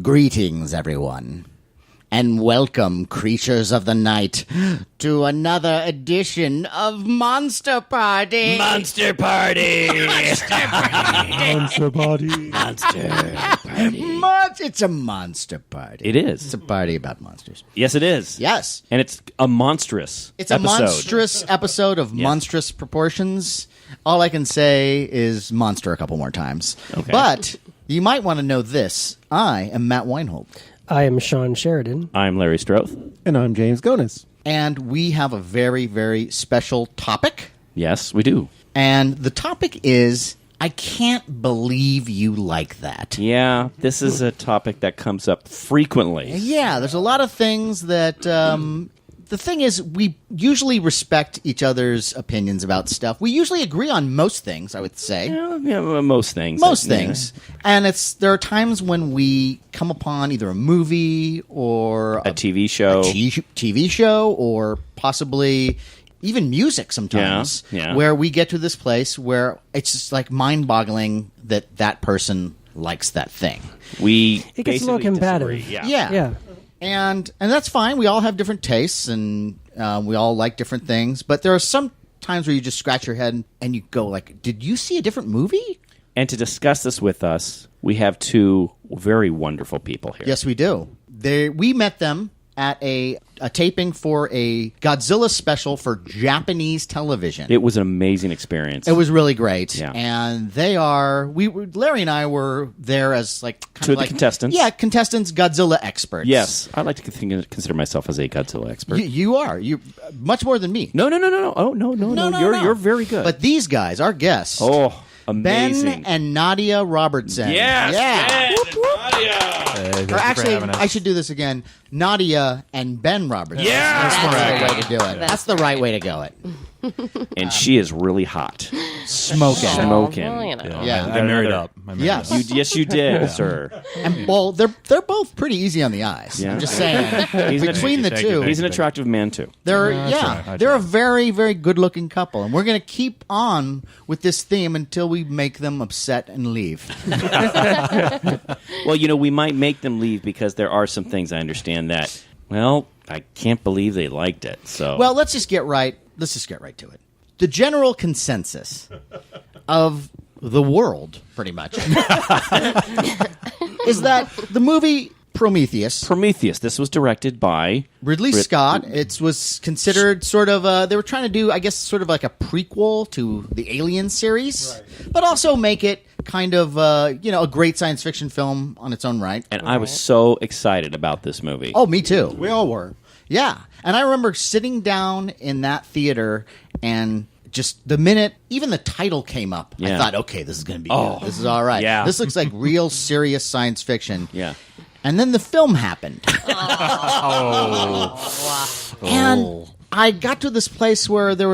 Greetings, everyone, and welcome, creatures of the night, to another edition of Monster Party. Monster Party! Monster Party. Monster Party. It's a monster party. It is. It's a party about monsters. Yes, it is. Yes. And it's a monstrous It's a episode. monstrous episode of monstrous proportions. All I can say is monster a couple more times. Okay. But you might want to know this. I am Matt Weinhold. I am SHAWN Sheridan. I'm Larry STROTHE. And I'm James GONIS. And we have a very, very special topic. Yes, we do. And the topic is, I can't believe you like that. Yeah, this is a topic that comes up frequently. Yeah, there's a lot of things that... the thing is, we usually respect each other's opinions about stuff. We usually agree on most things, I would say. Yeah, most things. Most things. And there are times when we come upon either a movie or A TV show. TV show, or possibly even music sometimes, Yeah. where we get to this place where it's just like mind-boggling that that person likes that thing. It gets a little basically combative. disagree. Yeah. And that's fine. We all have different tastes, and we all like different things. But there are some times where you just scratch your head and you go like, did you see a different movie? And to discuss this with us, we have two very wonderful people here. Yes, we do. We met them at a taping for a Godzilla special for Japanese television. It was an amazing experience. It was really great. Yeah. And Larry and I were there as like kind Two of of the contestants. Yeah, contestants, Godzilla experts. Yes, I like to consider myself as a Godzilla expert. You are. You much more than me. No. Oh, no. You're very good. But these guys, our guests, Oh, amazing. Ben and NADIA Robertson. Yes. Yeah. Hey, Or actually, I should do this again. NADIA and Ben Robertson. Yeah. That's the right way to do it. That's the right way to go it. And she is really hot. Smoking. Well, you know. Yeah. I married up. Yes. Yes, you did, sir. And, well, they're both pretty easy on the eyes. Yeah. I'm just saying. Between the Thank you. two, He's an attractive man, too. they're I they're try. a very, very good-looking couple, and we're going to keep on with this theme until we make them upset and leave. Well, we might make them leave because there are some things I understand that, well, I can't believe they liked it. So, Well, let's just get right to it. The general consensus of the world, pretty much, is that the movie Prometheus, this was directed by Ridley Scott, it was considered sort of, they were trying to do, I guess, sort of like a prequel to the Alien series, but also make it kind of, a great science fiction film on its own right. and I was so excited about this movie. Oh, me too. We all were. Yeah. And I remember sitting down in that theater and just the minute even the title came up, I Yeah. thought, okay, this is going to be good. This is all right. Yeah. This looks like real serious science fiction. Yeah. And then the film happened. And I got to this place where we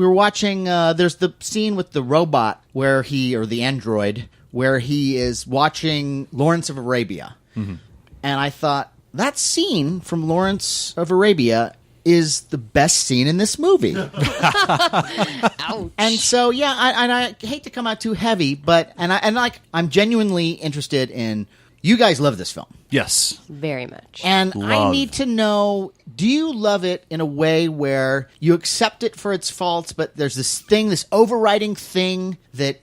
were watching, there's the scene with the robot or the android, where he is watching Lawrence of Arabia. Mm-hmm. And I thought, that scene from Lawrence of Arabia is the best scene in this movie. Ouch. And so, yeah, I hate to come out too heavy, but I'm genuinely interested in. You guys love this film, Yes. Very much. and I Love. need to know: do you love it in a way where you accept it for its faults, but there's this overriding thing that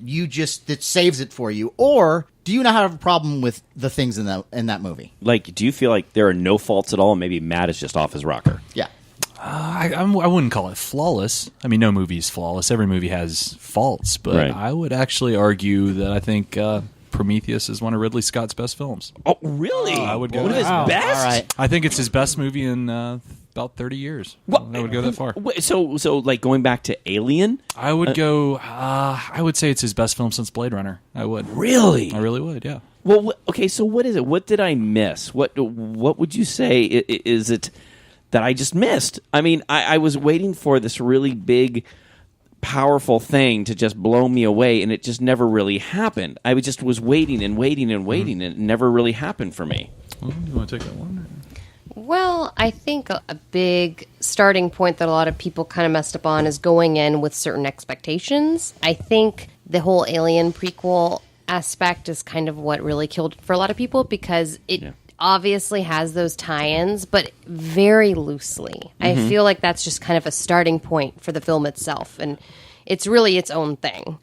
saves it for you, or do you not have a problem with the things in that movie? Like, do you feel like there are no faults at all, and maybe Matt is just off his rocker? Yeah. I wouldn't call it flawless. I mean, no movie is flawless. Every movie has faults, but Right. I would actually argue that I think Prometheus is one of Ridley Scott's best films. Oh, really? I would go One of his wow. best? All right. I think it's his best movie in about 30 years. I would go that far. So like going back to Alien? I would go. I would say it's his best film since Blade Runner. I would. Really? I really would. Yeah. Well, okay. So what is it? What did I miss? What would you say is it that I just missed? I mean, I was waiting for this really big, powerful thing to just blow me away, and it just never really happened. I was waiting and waiting and waiting, and it never really happened for me. Well, you want to take that one? Well, I think a big starting point that a lot of people kind of messed up on is going in with certain expectations. I think the whole Alien prequel aspect is kind of what really killed it for a lot of people, because it obviously has those tie-ins, but very loosely. I feel like that's just kind of a starting point for the film itself, and it's really its own thing.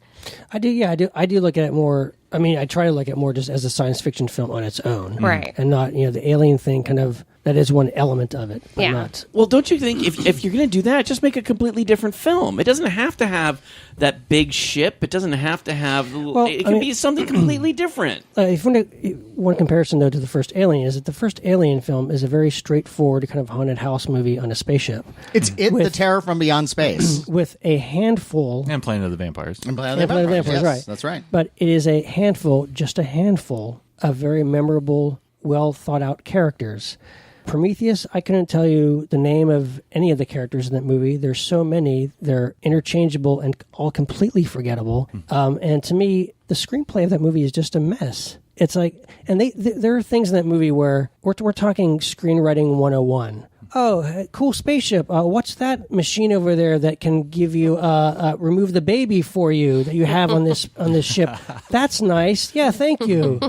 I do look at it more. I mean, I try to look at it more just as a science fiction film on its own, Right? And not the alien thing. Kind of that is one element of it. But Yeah. Not, Well, don't you think if you're going to do that, just make a completely different film? It doesn't have to have that big ship. It doesn't have to have. It can be something completely different. if one comparison though to the first Alien is that the first Alien film is a very straightforward kind of haunted house movie on a spaceship It's the terror from beyond space. with a handful. And Planet of the Vampires. And Planet Yeah, of the Planet of the Vampires, Vampires, yes, right. That's right. But it is just a handful of very memorable, well thought out characters. Prometheus, I couldn't tell you the name of any of the characters in that movie. There's so many. They're interchangeable and all completely forgettable. And to me, the screenplay of that movie is just a mess. It's like, and there are things in that movie where we're talking screenwriting 101. Oh, cool spaceship. What's that machine over there that can give you remove the baby for you that you have on this ship? That's nice. Yeah, thank you.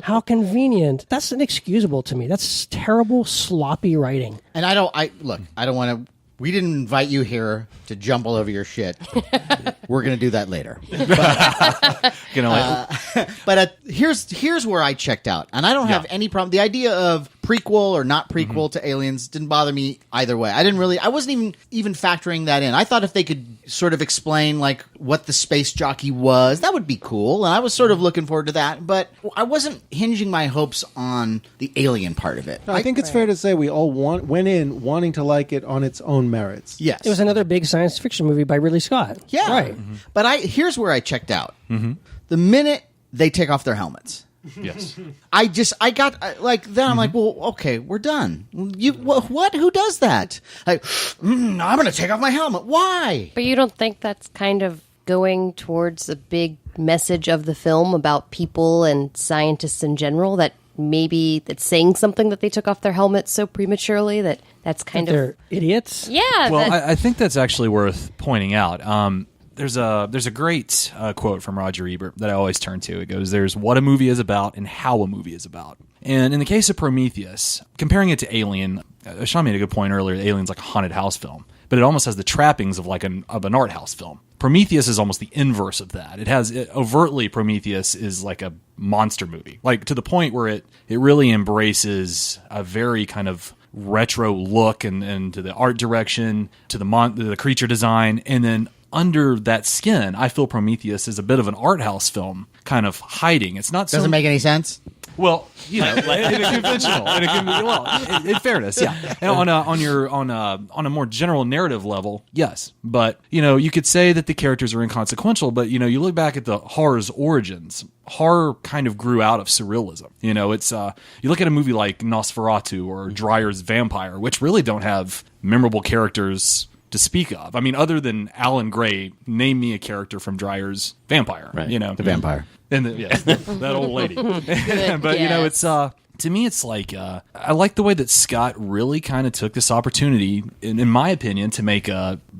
How convenient. That's inexcusable to me. That's terrible, sloppy writing. And I don't want to. We didn't invite you here to jump all over your shit. We're going to do that later. But here's where I checked out, and I don't have any problem. The idea of prequel or not prequel to Aliens didn't bother me either way. I wasn't even factoring that in. I thought if they could sort of explain like what the space jockey was, that would be cool, and I was sort of looking forward to that. But I wasn't hinging my hopes on the alien part of it. I think it's fair to say we all went in wanting to like it on its own merits. Yes, It was another big science fiction movie by Ridley Scott. Yeah. Right. But here's where I checked out. The minute they take off their helmets. Yes. I'm like, well, okay, we're done. What? Who does that? Like, I'm going to take off my helmet. Why? But you don't think that's kind of going towards a big message of the film about people and scientists in general, that maybe that's saying something that they took off their helmets so prematurely that's kind of... They're idiots. Yeah. Well, I think that's actually worth pointing out. There's a great quote from Roger Ebert that I always turn to. It goes, "There's what a movie is about and how a movie is about." And in the case of Prometheus, comparing it to Alien, Sean made a good point earlier. Alien's like a haunted house film, but it almost has the trappings of like an art house film. Prometheus is almost the inverse of that. Overtly, Prometheus is like a monster movie, like to the point where it really embraces a very kind of retro look and to the art direction, to the creature design, and then under that skin, I feel Prometheus is a bit of an art house film, kind of hiding. It's not Doesn't make any sense. well, in a conventional, in fairness, yeah. And on a more general narrative level, yes. But you could say that the characters are inconsequential. But you look back at the horror's origins. Horror kind of grew out of surrealism. It's you look at a movie like Nosferatu or Dreyer's Vampire, which really don't have memorable characters to speak of. I mean, other than Alan Gray, name me a character from Dreyer's Vampire. Right. The vampire. And that old lady. But it's to me, it's like I like the way that Scott really kind of took this opportunity, in my opinion, to make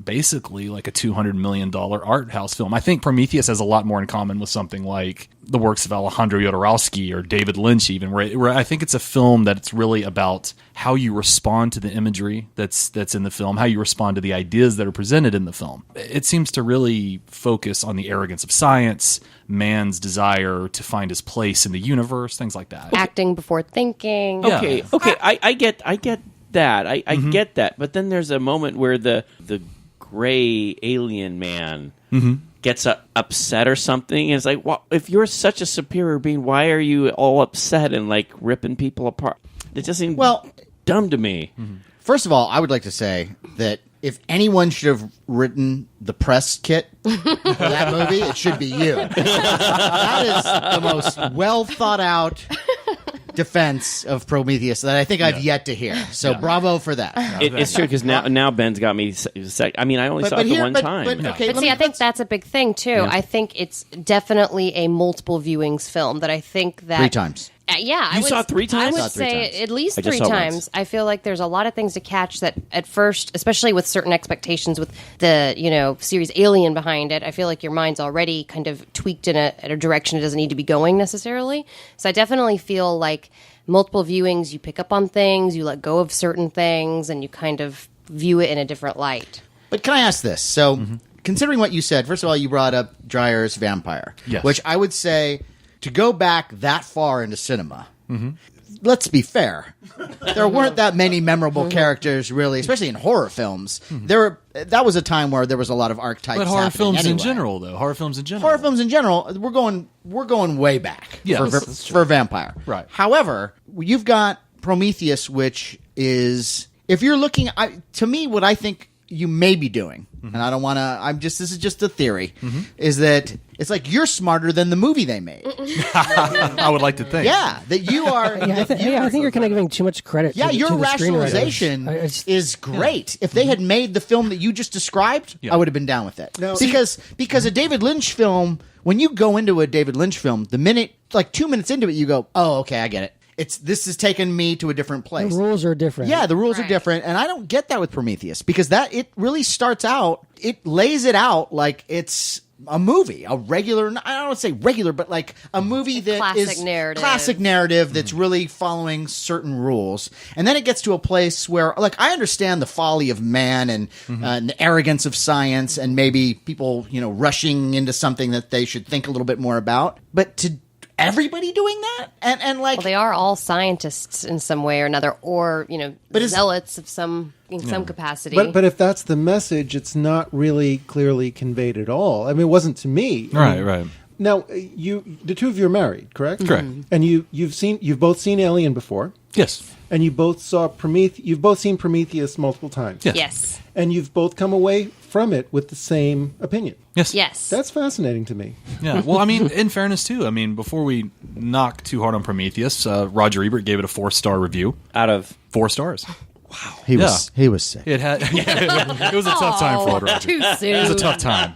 basically like a $200 million art house film. I think Prometheus has a lot more in common with something like the works of Alejandro Jodorowsky or David Lynch, even where I think it's a film that's really about how you respond to the imagery that's in the film, how you respond to the ideas that are presented in the film. It seems to really focus on the arrogance of science, man's desire to find his place in the universe, things like that. acting before thinking. Yeah. Okay. I get that. I get that. But then there's a moment where the gray alien man gets upset or something. And it's like, well, if you're such a superior being, why are you all upset and like ripping people apart? It just seems dumb to me. First of all, I would like to say that if anyone should have written the press kit for that movie, it should be you. That is the most well thought out defense of Prometheus that I think I've yet to hear. So bravo for that. It's true because now Ben's got me. I mean, I only saw it the one time. Okay, But see, I think that's a big thing too. Yeah. I think it's definitely a multiple viewings film. That I think that 3 times. Yeah, You saw it 3 times? I Saw would it 3 say times. at least I just 3 saw it times. once. I feel like there's a lot of things to catch that at first, especially with certain expectations with the series Alien behind it. I feel like your mind's already kind of tweaked in a direction it doesn't need to be going necessarily. So I definitely feel like multiple viewings, you pick up on things, you let go of certain things, and you kind of view it in a different light. But can I ask this? So, considering what you said, first of all, you brought up Dreyer's Vampire, Yes. which I would say to go back that far into cinema. Let's be fair. There weren't that many memorable characters, really, especially in horror films. That was a time where there was a lot of archetypes. But horror happening films in anyway. general, though. Horror films in general. Horror films in general, we're going way back for Vampire. Right. However, you've got Prometheus, which is, if you're looking, to me, what I think you may be doing, and I don't want to, this is just a theory, is that it's like you're smarter than the movie they made. I would like to think. Yeah, that you are. Yeah, I think you're kind of giving too much credit. Yeah, to your the screenwriters. rationalization is great. If they had made the film that you just described, I would have been down with it. No. Because a David Lynch film, when you go into a David Lynch film, the minute, like 2 minutes into it, you go, "Oh, okay, I get it. This has taken me to a different place." The rules are different. Yeah, the rules are Right. different, and I don't get that with Prometheus because it really starts out. It lays it out like it's a movie, a regular. I don't want to say regular, but like a movie that classic is narrative. classic narrative that's really following certain rules, and then it gets to a place where, like, I understand the folly of man and the arrogance of science, and maybe people, rushing into something that they should think a little bit more about, but to everybody doing that and like Well, they are all scientists in some way or another, or zealots of some capacity. But if that's the message, it's not really clearly conveyed at all. I mean, it wasn't to me. Right. Now, the two of you are married, correct? Correct. And you've both seen Alien before, Yes. and you both saw Prometheus. You've both seen Prometheus multiple times. Yes. yes, And you've both come away from it with the same opinion. Yes. yes. That's fascinating to me. Yeah. Well, I mean, in fairness, too, before we knock too hard on Prometheus, Roger Ebert gave it a 4-star review. Out of 4 stars. he was sick. It had. It was a tough time for Roger. Too soon. It was a tough time.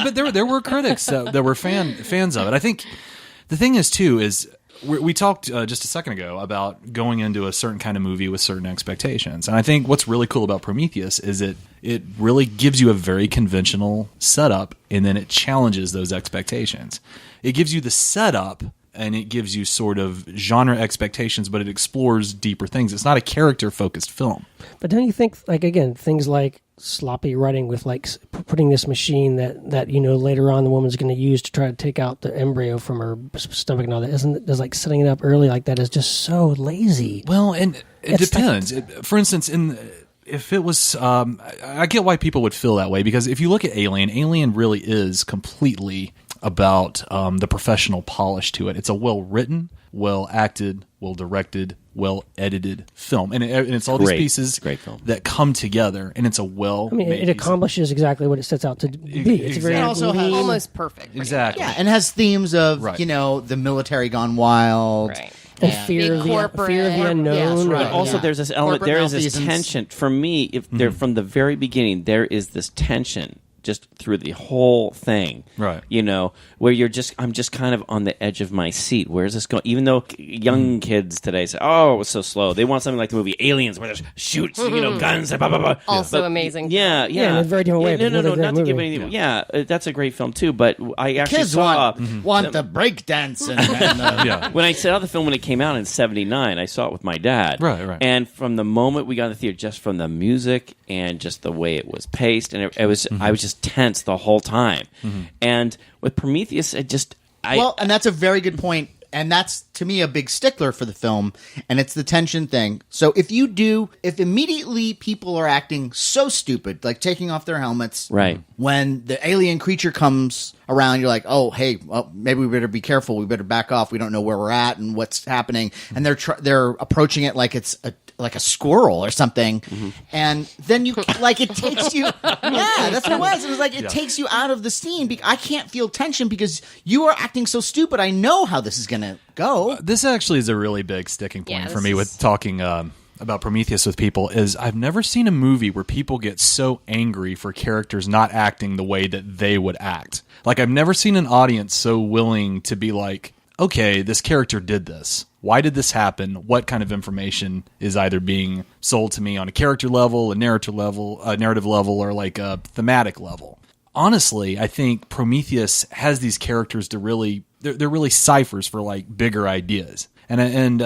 But there were critics that were fans of it. I think the thing is too is we talked just a second ago about going into a certain kind of movie with certain expectations, and I think what's really cool about Prometheus is it really gives you a very conventional setup, and then it challenges those expectations. It gives you the setup. And it gives you sort of genre expectations, but it explores deeper things. It's not a character-focused film. But don't you think, like, again, things like sloppy writing with, like, putting this machine that later on the woman's going to use to try to take out the embryo from her stomach and all that, does like setting it up early like that is just so lazy. Well, and it It's depends. For instance, if it was, I get why people would feel that way, because if you look at Alien really is completely about the professional polish to it. It's a well-written, well-acted, well-directed, well-edited film. And it's all these Great. pieces It's a great film. that come together, and it's a well-made It piece. accomplishes exactly what it sets out to be. It's Exactly. very It also has- lean. almost perfect. Exactly. Yeah, and has themes of Right. the military gone wild. Right. and Yeah. fear of Big the corporate- unknown. Yes, right. But also, Yeah. there's this element. Corporate There is this malfeasance. tension. For me, if there from the very beginning, there is this tension just through the whole thing, Right. Where I'm just kind of on the edge of my seat. Where's this going? Even though young kids today say, "Oh, it was so slow," they want something like the movie Aliens, where there's shoots, guns, and blah blah blah. Also But- amazing. Yeah, in a very different way, No, but another great not to give movie. anything. Yeah, that's a great film too. But I actually Kids saw. want the breakdance and Yeah. When I saw the film when it came out in '79, I saw it with my dad. Right. And from the moment we got in the theater, just from the music and just the way it was paced, and I was just tense the whole time. And with Prometheus, and that's a very good point. And that's, to me, a big stickler for the film, and it's the tension thing. So if immediately people are acting so stupid, like taking off their helmets, Right. when the alien creature comes around, you're like, oh, hey, well, maybe we better be careful. We better back off. We don't know where we're at and what's happening. And they're approaching it like it's like a squirrel or something. And then it takes you, yeah, that's what it was. It was like, it takes you out of the scene. I can't feel tension because you are acting so stupid. I know how this is going to go. This actually is a really big sticking point Yeah, for this me is- with talking about Prometheus with people. Is I've never seen a movie where people get so angry for characters not acting the way that they would act. Like, I've never seen an audience so willing to be like, okay, this character did this. Why did this happen? What kind of information is either being sold to me on a character level, a narrative level, or like a thematic level? Honestly, I think Prometheus has these characters to really, they're really ciphers for like bigger ideas. And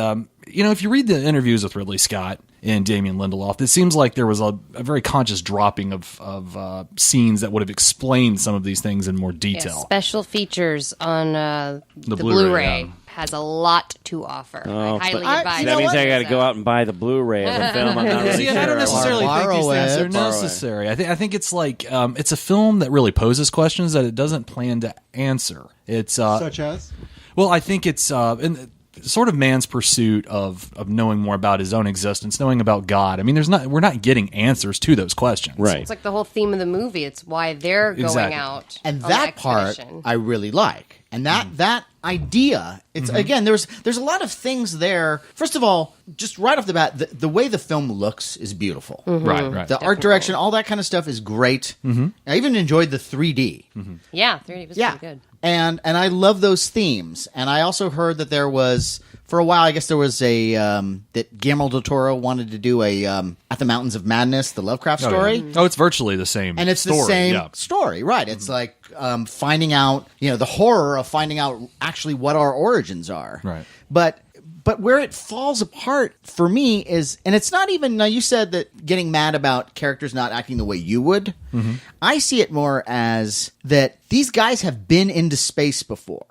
if you read the interviews with Ridley Scott and Damien Lindelof, it seems like there was a very conscious dropping of scenes that would have explained some of these things in more detail. Yeah, special features on the Blu-ray, Blu-ray has a lot to offer. I highly advise. That means I got to So- go out and buy the Blu-ray of the film. I'm not really See, sure. I don't necessarily think these things are Borrow it. necessary. I think it's like it's a film that really poses questions that it doesn't plan to answer. It's Such as? well, I think it's in sort of man's pursuit of knowing more about his own existence, knowing about God. I mean, we're not getting answers to those questions. Right. It's like the whole theme of the movie. It's why they're going Exactly. out. And on that the part expedition. I really like. And that idea, it's again, there's a lot of things there. First of all, just right off the bat, the way the film looks is beautiful. Right. The art direction, all that kind of stuff is great. I even enjoyed the 3D. Yeah, 3D was pretty good. And I love those themes. And I also heard that there was, for a while, I guess there was a that Guillermo del Toro wanted to do a At the Mountains of Madness, the Lovecraft story. Oh, it's virtually the same. And it's story. the same Yeah. story, right? It's like finding out, the horror of finding out actually what our origins are. Right. But where it falls apart for me is, and it's not even, now you said that getting mad about characters not acting the way you would. I see it more as that these guys have been into space before.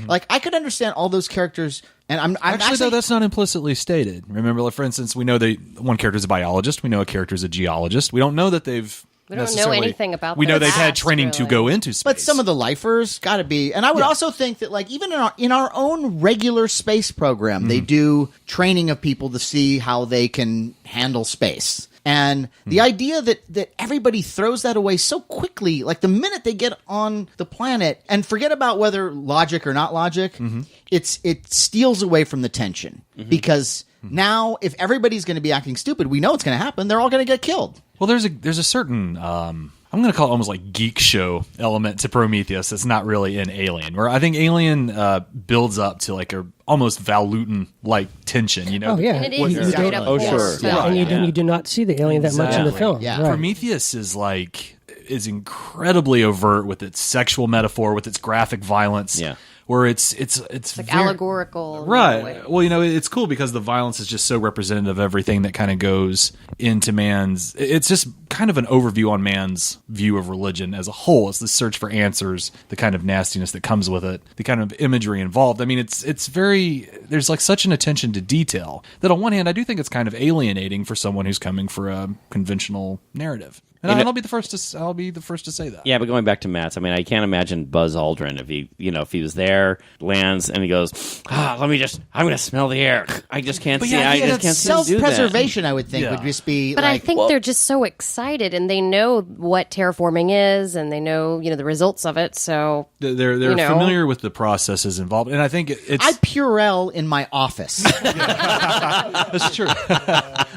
Like, I could understand all those characters, and I'm Actually, though, that's not implicitly stated. Remember, like, for instance, we know one character is a biologist. We know a character is a geologist. We don't know that they've. We don't know necessarily- anything about We know their they've had past, training to really. go into space. But some of the lifers got to be, and I would also think that, like, even in our own regular space program, they do training of people to see how they can handle space. And the idea that everybody throws that away so quickly, like the minute they get on the planet, and forget about whether logic or not logic, it steals away from the tension because now if everybody's going to be acting stupid, we know it's going to happen. They're all going to get killed. Well, there's a certain I'm going to call it almost like geek show element to Prometheus that's not really in Alien, where I think Alien builds up to like a almost Val Lewton like tension. You know, Oh, yeah. And it What- is you straight don't- up Oh, horror sure. film. Yeah, and you do not see the alien that much in the Exactly. film. Yeah. Right. Prometheus is incredibly overt with its sexual metaphor, with its graphic violence. Yeah. Where it's Like very- allegorical. in a Right. way. Well, it's cool because the violence is just so representative of everything that kind of goes into man's. It's just kind of an overview on man's view of religion as a whole. It's the search for answers, the kind of nastiness that comes with it, the kind of imagery involved. I mean, it's very. There's like such an attention to detail that on one hand, I do think it's kind of alienating for someone who's coming for a conventional narrative. And I'll be the first to say that. Yeah, but going back to Matt's, I mean, I can't imagine Buzz Aldrin if he was there, lands, and he goes, I'm going to smell the air. I just can't see. I just can't see him do that. Self-preservation, I would think, Yeah. would just be But like, I think they're just so excited, and they know what terraforming is, and they know the results of it. So They're familiar with the processes involved, and I think it's. I Purell in my office. That's true.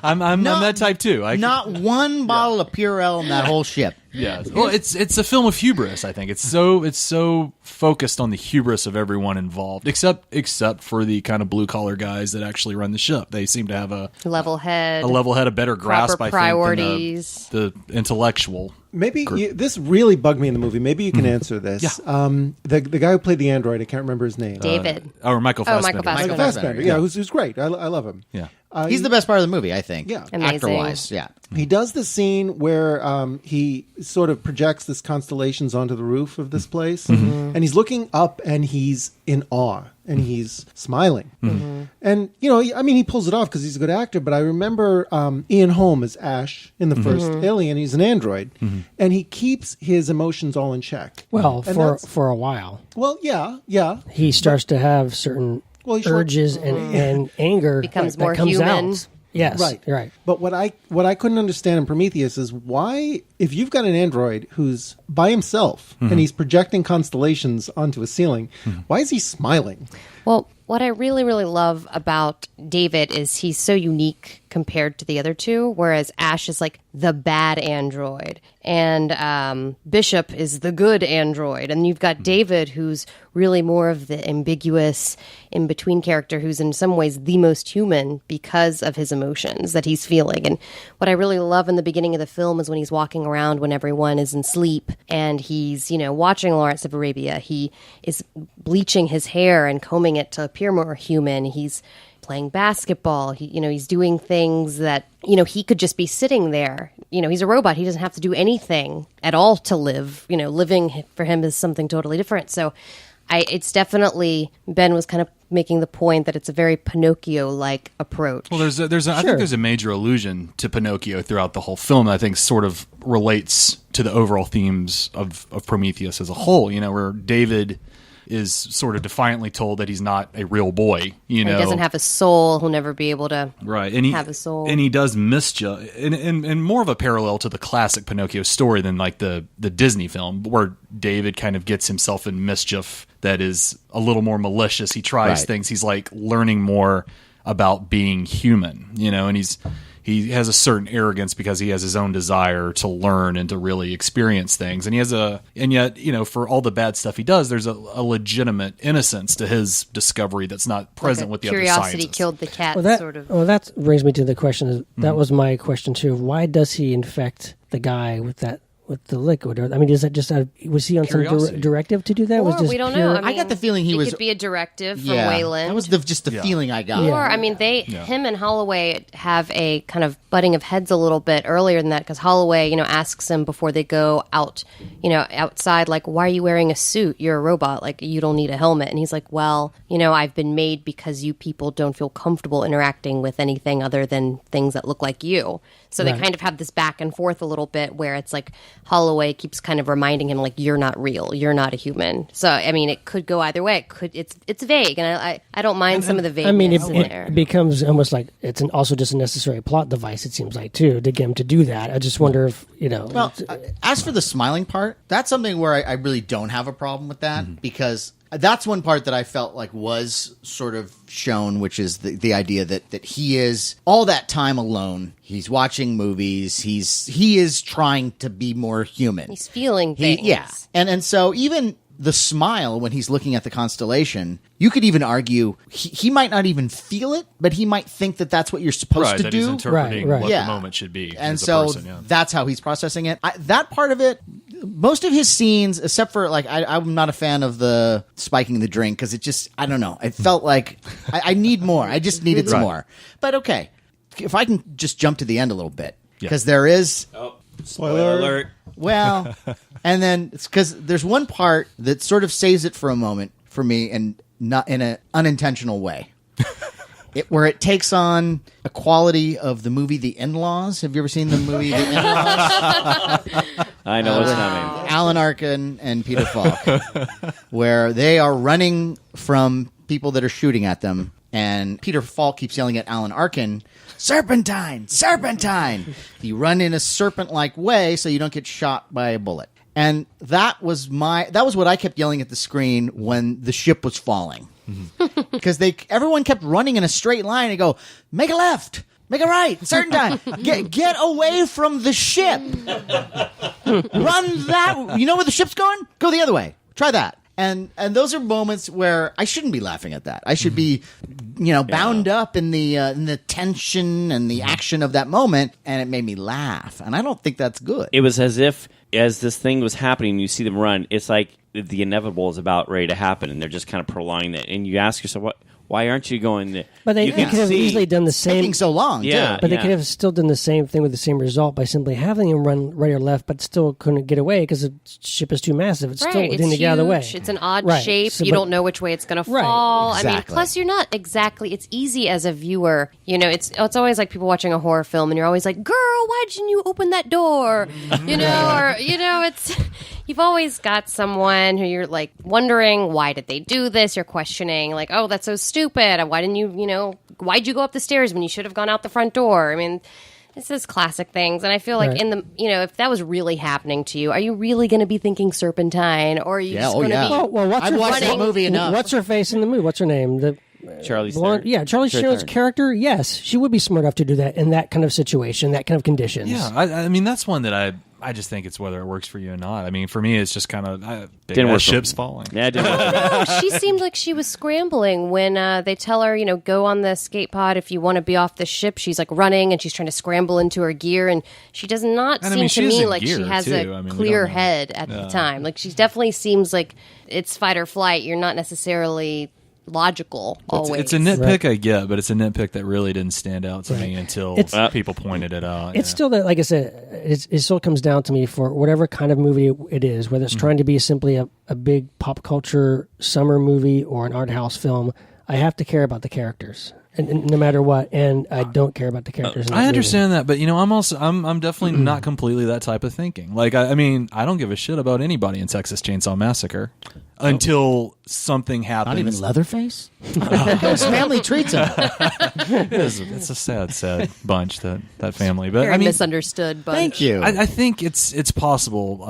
I'm that type too. Not one bottle of Purell in that whole ship. Yeah. Well, it's a film of hubris. I think it's so focused on the hubris of everyone involved, except for the kind of blue collar guys that actually run the ship. They seem to have a level head, a better grasp. proper I think priorities. than the intellectual. Maybe this really bugged me in the movie. Maybe you can answer this. Yeah. The guy who played the android, I can't remember his name. David. Or Michael Fassbender. Michael Fassbender. Michael Fassbender. Yeah, who's great. I love him. Yeah. He's the best part of the movie, I think. Yeah. Amazing. Actor-wise, yeah. He does the scene where he sort of projects this constellations onto the roof of this place, and he's looking up and he's in awe and he's smiling. And he pulls it off because he's a good actor. But I remember Ian Holm as Ash in the first Alien. He's an android, and he keeps his emotions all in check. Well, And that's- for a while, well, yeah. he starts to have certain Well, urges and anger Becomes that more comes human. out. Yes, right. But what I couldn't understand in Prometheus is why, if you've got an android who's by himself and he's projecting constellations onto a ceiling, why is he smiling? Well, what I really, really love about David is he's so unique compared to the other two, whereas Ash is like the bad android and Bishop is the good android. And you've got David, who's really more of the ambiguous in-between character, who's in some ways the most human because of his emotions that he's feeling. And what I really love in the beginning of the film is when he's walking around when everyone is in sleep and he's, watching Lawrence of Arabia. He is bleaching his hair and combing it to appear more human. He's playing basketball. He's doing things that, he could just be sitting there. He's a robot. He doesn't have to do anything at all to live. Living for him is something totally different. So it's definitely, Ben was kind of making the point that it's a very Pinocchio-like approach. Well, I think there's a major allusion to Pinocchio throughout the whole film that I think sort of relates to the overall themes of Prometheus as a whole, where David is sort of defiantly told that he's not a real boy. He doesn't have a soul. He'll never be able to have a soul. And he does mischief. And more of a parallel to the classic Pinocchio story than like the Disney film, where David kind of gets himself in mischief that is a little more malicious. He tries things. He's like learning more about being human, and he has a certain arrogance because he has his own desire to learn and to really experience things. And yet, for all the bad stuff he does, there's a legitimate innocence to his discovery that's not present with the other scientists. Curiosity killed the cat, sort of. Well, that brings me to the question. That was my question too. Why does he infect the guy with the liquid? I mean, is that just was he on some directive to do that? Or we don't know. I got the feeling he was. It could be a directive from Wayland. That was just the feeling I got. Or him and Holloway have a kind of butting of heads a little bit earlier than that, because Holloway, asks him before they go out, outside, like, why are you wearing a suit? You're a robot. Like, you don't need a helmet. And he's like, well, I've been made because you people don't feel comfortable interacting with anything other than things that look like you. So they kind of have this back and forth a little bit where it's like Holloway keeps kind of reminding him, like, you're not real, you're not a human. So, I mean, it could go either way. It's vague, and I don't mind some of the vagueness. I mean, it becomes almost like it's also just a necessary plot device, it seems like, too, to get him to do that. I just wonder if, Well, as for the smiling part, that's something where I really don't have a problem with that, because that's one part that I felt like was sort of shown, which is the idea that he is all that time alone. He's watching movies. He is trying to be more human. He's feeling things. And so even the smile when he's looking at the constellation, you could even argue he might not even feel it, but he might think that that's what you're supposed to do. He's interpreting what the moment should be. And so that's how he's processing it. That part of it, most of his scenes, except for, like, I'm not a fan of the spiking the drink, because it just, I don't know. It felt like I need more. I just needed some more. But okay, if I can just jump to the end a little bit, because there is... Spoiler alert. Well, and then it's because there's one part that sort of saves it for a moment for me, and not in an unintentional way. Where it takes on a quality of the movie The In-Laws. Have you ever seen the movie The In-Laws? I know what's coming. Alan Arkin and Peter Falk, where they are running from people that are shooting at them, and Peter Falk keeps yelling at Alan Arkin, "Serpentine! Serpentine!" You run in a serpent-like way so you don't get shot by a bullet. And that was what I kept yelling at the screen when the ship was falling. Because everyone kept running in a straight line and go, make a left, make a right, serpentine, get away from the ship. Run that, you know where the ship's going? Go the other way. Try that. And those are moments where I shouldn't be laughing at that. I should be, bound up in the tension and the action of that moment, and it made me laugh. And I don't think that's good. It was as if, as this thing was happening, you see them run, it's like the inevitable is about ready to happen, and they're just kind of prolonging it. And you ask yourself, why aren't you going there? But they could have easily done the same. Taking so long, too. But they could have still done the same thing with the same result by simply having him run right or left, but still couldn't get away because the ship is too massive. It's still it's didn't get out of the way. It's an odd shape. So, you don't know which way it's going to fall. Exactly. I mean, plus you're not exactly. It's easy as a viewer. It's always like people watching a horror film, and you're always like, "Girl, why didn't you open that door?" It's. You've always got someone who you're like wondering, why did they do this? You're questioning, like, oh, that's so stupid. Why didn't you, why'd you go up the stairs when you should have gone out the front door? I mean, this is classic things. And I feel like if that was really happening to you, are you really going to be thinking serpentine? Or are you just going to be Well, I've watched that movie enough. What's her face in the movie? What's her name? Charlize blonde, Theron. Charlize Theron's character, yes, she would be smart enough to do that in that kind of situation, that kind of conditions. Yeah, I mean that's one that I just think it's whether it works for you or not. I mean, for me, it's just kind of Didn't work for ships me. falling. Yeah, it didn't work. No, she seemed like she was scrambling when they tell her, go on the skate pod if you want to be off the ship. She's like running and she's trying to scramble into her gear, and she does not And I seem mean, to she is me in like she gear, has too. a I mean, we clear don't know. head at the time. Like she definitely seems like it's fight or flight. You're not necessarily logical always. It's a nitpick I get, but it's a nitpick that really didn't stand out to me until people pointed it out. It's still that, like I said, it still comes down to me for whatever kind of movie it is, whether it's trying to be simply a big pop culture summer movie or an art house film. I have to care about the characters, and no matter what. And I don't care about the characters. In that I understand movie. that, but I'm definitely not completely that type of thinking. Like I mean, I don't give a shit about anybody in Texas Chainsaw Massacre until something happens. Not even Leatherface? His family treats him. It's a sad bunch that family. But Very I mean, misunderstood. But Thank you. I think it's possible.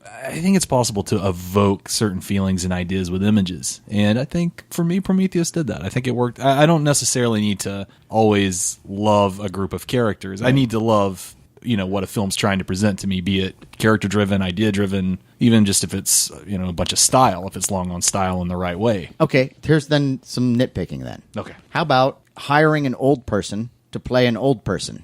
I think it's possible to evoke certain feelings and ideas with images, and I think for me, Prometheus did that. I think it worked. I don't necessarily need to always love a group of characters. I need to love what a film's trying to present to me, be it character driven, idea driven, even just if it's a bunch of style, if it's long on style in the right way. Okay, here's then some nitpicking then. Okay. How about hiring an old person to play an old person?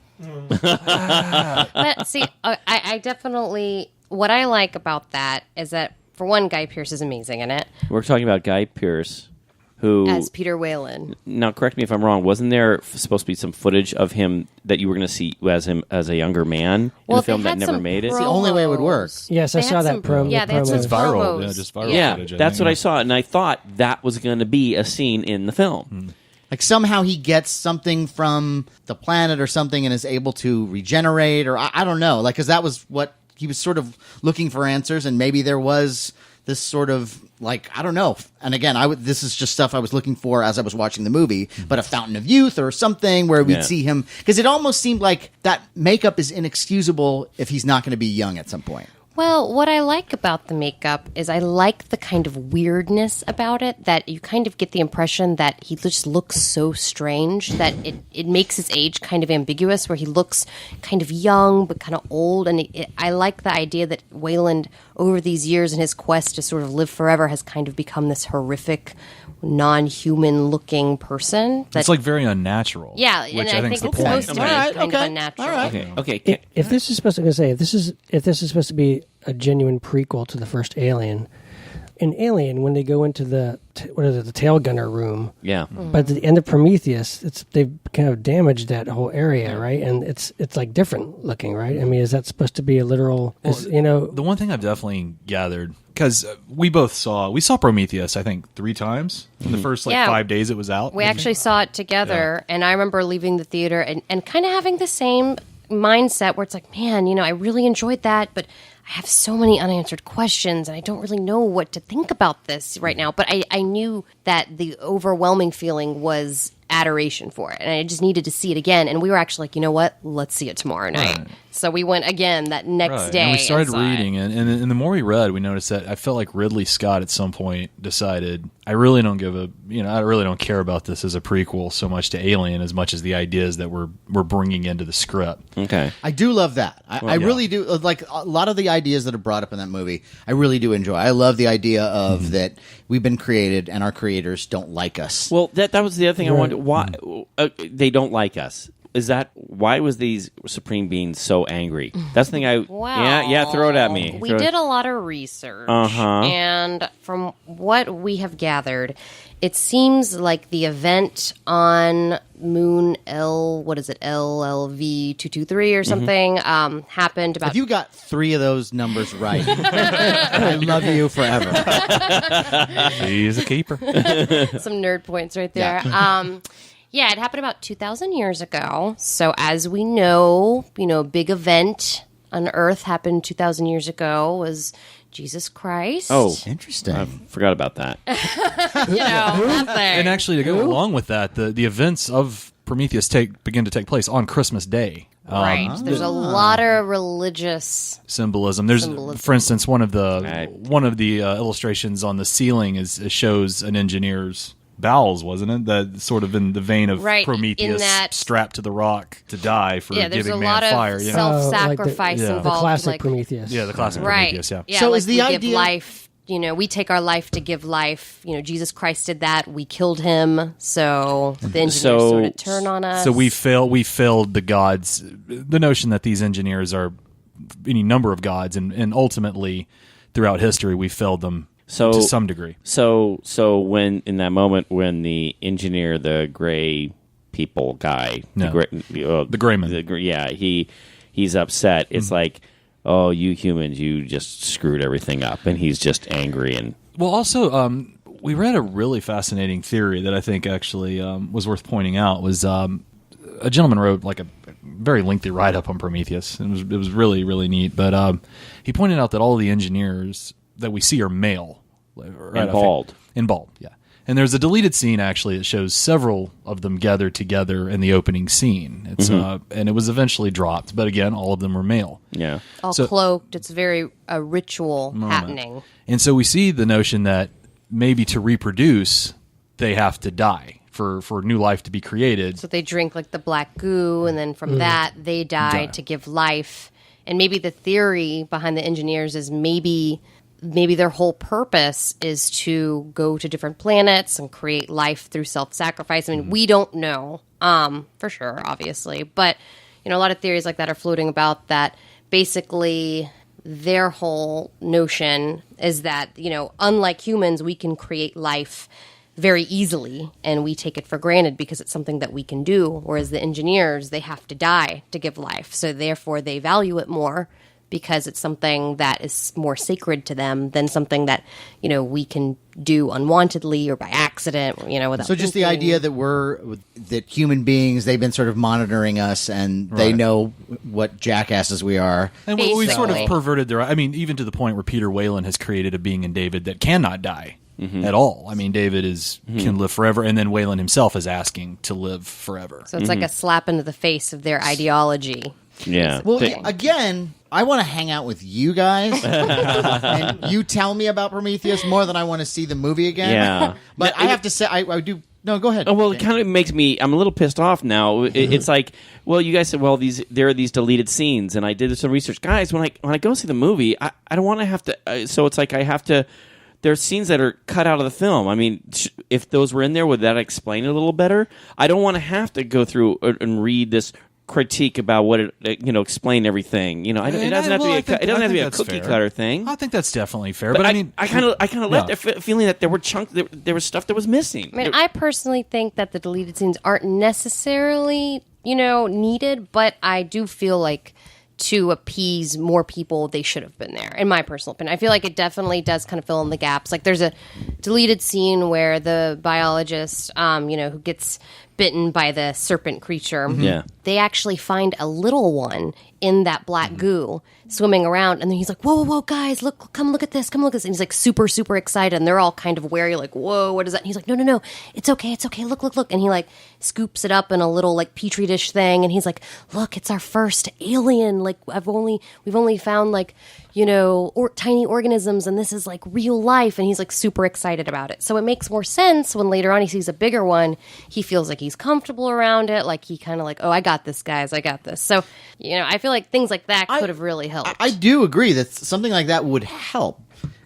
But see, I definitely, what I like about that is that, for one, Guy Pearce is amazing in it We're talking about Guy Pearce, who... as Peter Whalen. Now, correct me if I'm wrong. Wasn't there supposed to be some footage of him that you were going to see as him as a younger man in a film they that had never some made it? the only way it would work. promos. Yes, I They saw had that some- promo. Yeah, they had some It's viral. promos. Yeah, just viral. Yeah, footage, I that's think. what I saw, and I thought that was going to be a scene in the film. Like somehow he gets something from the planet or something and is able to regenerate, or I don't know. Like, because that was what he was sort of looking for answers, and maybe there was this sort of like, I don't know. And again, this is just stuff I was looking for as I was watching the movie, but a fountain of youth or something where we'd see him, because it almost seemed like that makeup is inexcusable if he's not going to be young at some point. Well, what I like about the makeup is I like the kind of weirdness about it, that you kind of get the impression that he just looks so strange that it makes his age kind of ambiguous, where he looks kind of young but kind of old. And I like the idea that Wayland, over these years in his quest to sort of live forever, has kind of become this horrific, non-human looking person. It's like very unnatural. Yeah, which and I I think's think the it's point. supposed to be kind of unnatural. Okay. If this is supposed to if this is supposed to be a genuine prequel to the first Alien, in Alien, when they go into the tail gunner room, Yeah. but at the end of Prometheus, they've kind of damaged that whole area, right? And it's like different looking, right? I mean, is that supposed to be a literal? The one thing I've definitely gathered, because we saw Prometheus, I think 3 times in the first 5 days it was out. We actually saw it together, and I remember leaving the theater and kind of having the same mindset where it's like, man, I really enjoyed that, but I have so many unanswered questions, and I don't really know what to think about this right now. But I knew that the overwhelming feeling was adoration for it, and I just needed to see it again. And we were actually like, you know what? Let's see it tomorrow night. Right. So we went again that next day. And we started saw it. reading, and the more we read, we noticed that I felt like Ridley Scott at some point decided, I really don't I really don't care about this as a prequel so much to Alien as much as the ideas that we're bringing into the script. Okay. I do love that. I really do. Like a lot of the ideas that are brought up in that movie, I really do enjoy. I love the idea of that we've been created and our creators don't like us. Well, that was the other thing I wondered. Why they don't like us? Is that why was these supreme beings so angry? That's the thing I. Well, yeah. Throw it at me. We did a lot of research, and from what we have gathered, it seems like the event on Moon LLV 223 or something happened about. If you got 3 of those numbers right, I love you forever. He's a keeper. some nerd points right there. Yeah, it happened about 2,000 years ago. So as we know, a big event on Earth happened 2,000 years ago was Jesus Christ. Oh, Interesting. I forgot about that. nothing. And actually, to go along with that, the events of Prometheus begin to take place on Christmas Day. Right. There's a lot of religious Symbolism. There's, for instance, one of the illustrations on the ceiling shows an engineer's bowels, wasn't it? That sort of in the vein of Right, Prometheus in that- strapped to the rock to die for Yeah, there's giving a man lot of fire. You know? self-sacrifice Oh, like the- involved. The classic like, Prometheus. Yeah, the classic right. Prometheus. Yeah. Yeah, So like is the we idea- give life. We take our life to give life. Jesus Christ did that. We killed him. So the engineers sort of turn on us. So we failed the gods. The notion that these engineers are any number of gods, and ultimately throughout history we failed them to some degree. So when in that moment when the engineer, the gray people guy, No. The Grayman. he's upset. It's like, oh, you humans, you just screwed everything up, and he's just angry. And Well, also, we read a really fascinating theory that I think actually was worth pointing out. Was a gentleman wrote like a very lengthy write-up on Prometheus. It was really, really neat. But he pointed out that all of the engineers that we see are male. Right, And bald. And bald, yeah. And there's a deleted scene, actually, that shows several of them gathered together in the opening scene. It's and it was eventually dropped. But again, all of them were male. yeah, all so- cloaked. It's very a ritual happening. And so we see the notion that maybe to reproduce, they have to die for new life to be created. So they drink like the black goo, and then from that they die to give life. And maybe the theory behind the engineers is maybe their whole purpose is to go to different planets and create life through self-sacrifice. I mean, we don't know for sure, obviously, but a lot of theories like that are floating about that. Basically, their whole notion is that unlike humans, we can create life very easily, and we take it for granted because it's something that we can do, whereas the engineers, they have to die to give life, so therefore they value it more because it's something that is more sacred to them than something that we can do unwantedly or by accident, without So just the thinking. idea that human beings, they've been sort of monitoring us, and they know what jackasses we are. And we sort of Basically. perverted their... I mean, even to the point where Peter Whalen has created a being in David that cannot die at all. I mean, David can live forever, and then Whalen himself is asking to live forever. So it's like a slap into the face of their ideology. yeah. Well, They- again, I want to hang out with you guys, and you tell me about Prometheus more than I want to see the movie again. Yeah. But I have to say, I do... No, go ahead. Oh, well, it kind of makes me. I'm a little pissed off now. It's like, well, you guys said, well, there are these deleted scenes, and I did some research, guys. When I go see the movie, I don't want to have to. So it's like I have to. There are scenes that are cut out of the film. I mean, if those were in there, would that explain it a little better? I don't want to have to go through and read this critique about what it, explain everything. It doesn't have to be. It doesn't have to be a cookie cutter thing. I think that's definitely fair. But But I mean, I kind of left there feeling that there were there was stuff that was missing. I mean, I personally think that the deleted scenes aren't necessarily, needed, but I do feel like to appease more people, they should have been there, in my personal opinion. I feel like it definitely does kind of fill in the gaps. Like there's a deleted scene where the biologist, who gets bitten by the serpent creature, Yeah. they actually find a little one in that black goo swimming around, and then he's like, whoa, whoa, whoa, guys, come look at this, and he's like super, super excited, and they're all kind of wary, like, whoa, what is that? And he's like, no, it's okay, look, and he like scoops it up in a little like petri dish thing, and he's like, look, it's our first alien, like we've only found like tiny organisms, and this is like real life, and he's like super excited about it. So it makes more sense when later on he sees a bigger one, he feels like he's comfortable around it, like he kind of like, oh, I got this, guys, I got this. So I feel like things like that could have really helped. I do agree that something like that would help.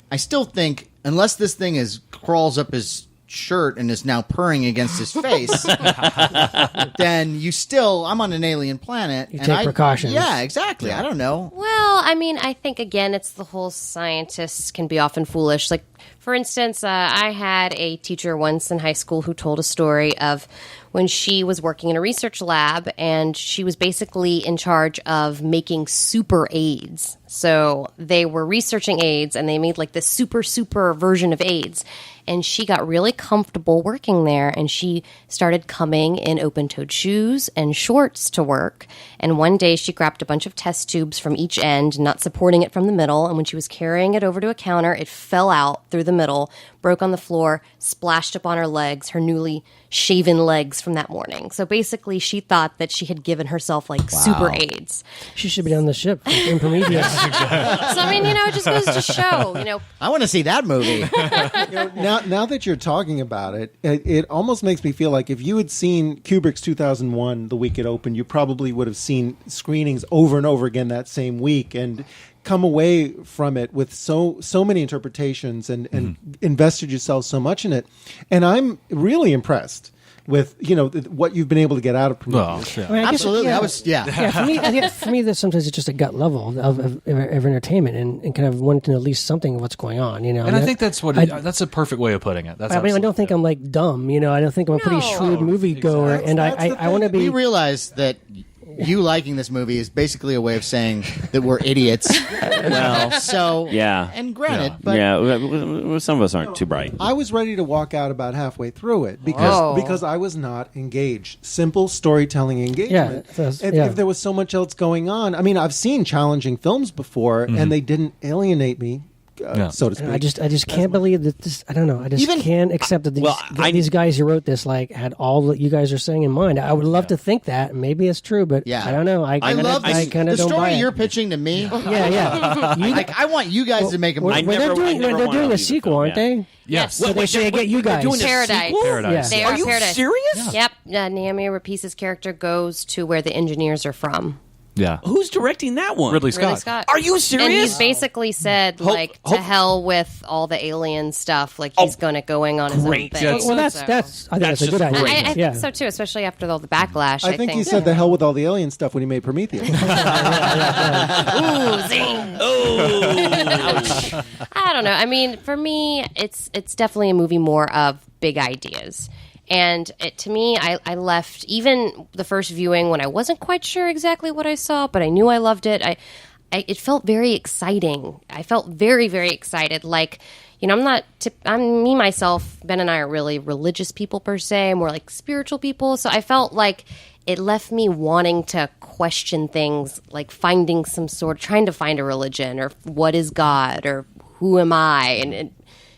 I still think, unless this thing crawls up his shirt and is now purring against his face, then I'm on an alien planet. You take precautions. Yeah, exactly. I don't know. Well, I mean, I think, again, it's the whole scientists can be often foolish. Like, for instance, I had a teacher once in high school who told a story of when she was working in a research lab, and she was basically in charge of making super AIDS. So they were researching AIDS, and they made like this super, super version of AIDS. And she got really comfortable working there, and she started coming in open-toed shoes and shorts to work. And one day she grabbed a bunch of test tubes from each end, not supporting it from the middle, and when she was carrying it over to a counter, it fell out through the middle, broke on the floor, splashed up on her legs, her newly shaven legs from that morning. So basically she thought that she had given herself like super AIDS. She should be on the ship in Prometheus. So I mean, it just goes to show, I want to see that movie. Now now that you're talking about it, it almost makes me feel like if you had seen Kubrick's 2001 the week it opened, you probably would have seen screenings over and over again that same week and come away from it with so many interpretations and invested yourself so much in it. And I'm really impressed with what you've been able to get out of Prometheus. I mean, absolutely. For me, that sometimes it's just a gut level of entertainment and kind of wanting to know at least something of what's going on. And I think that's that's a perfect way of putting it. I don't think I'm like dumb. I don't think I'm a pretty shrewd moviegoer, and I want to be. We realize that you liking this movie is basically a way of saying that we're idiots. Well, so yeah. And granted, some of us aren't too bright. I was ready to walk out about halfway through it because I was not engaged. Simple storytelling engagement. If there was so much else going on, I mean, I've seen challenging films before, and they didn't alienate me. So to speak. I just can't believe that this. I don't know. I just can't accept that these guys who wrote this had all that you guys are saying in mind. I would love to think that maybe it's true, but I don't know. I love the story you're pitching to me. I want you guys to make a movie. They're doing a sequel, aren't they? Yes. So they say get you guys. Doing Paradise. Yeah. Are you serious? Yep. Naomi Rapace's character goes to where the engineers are from. Yeah. Who's directing that one? Ridley Scott. Are you serious? And he's basically said, to hell with all the alien stuff. Like, he's going on his own thing. Well, that's I think that's a good idea. I think so, too, especially after all the backlash. I think he said the hell with all the alien stuff when he made Prometheus. Ooh, zing. Ouch. I don't know. I mean, for me, it's definitely a movie more of big ideas. And to me, I left even the first viewing when I wasn't quite sure exactly what I saw, but I knew I loved it. It felt very exciting. I felt very, very excited. Like, I'm me, myself, Ben and I are really religious people per se, more like spiritual people. So I felt like it left me wanting to question things, like trying to find a religion or what is God or who am I? And it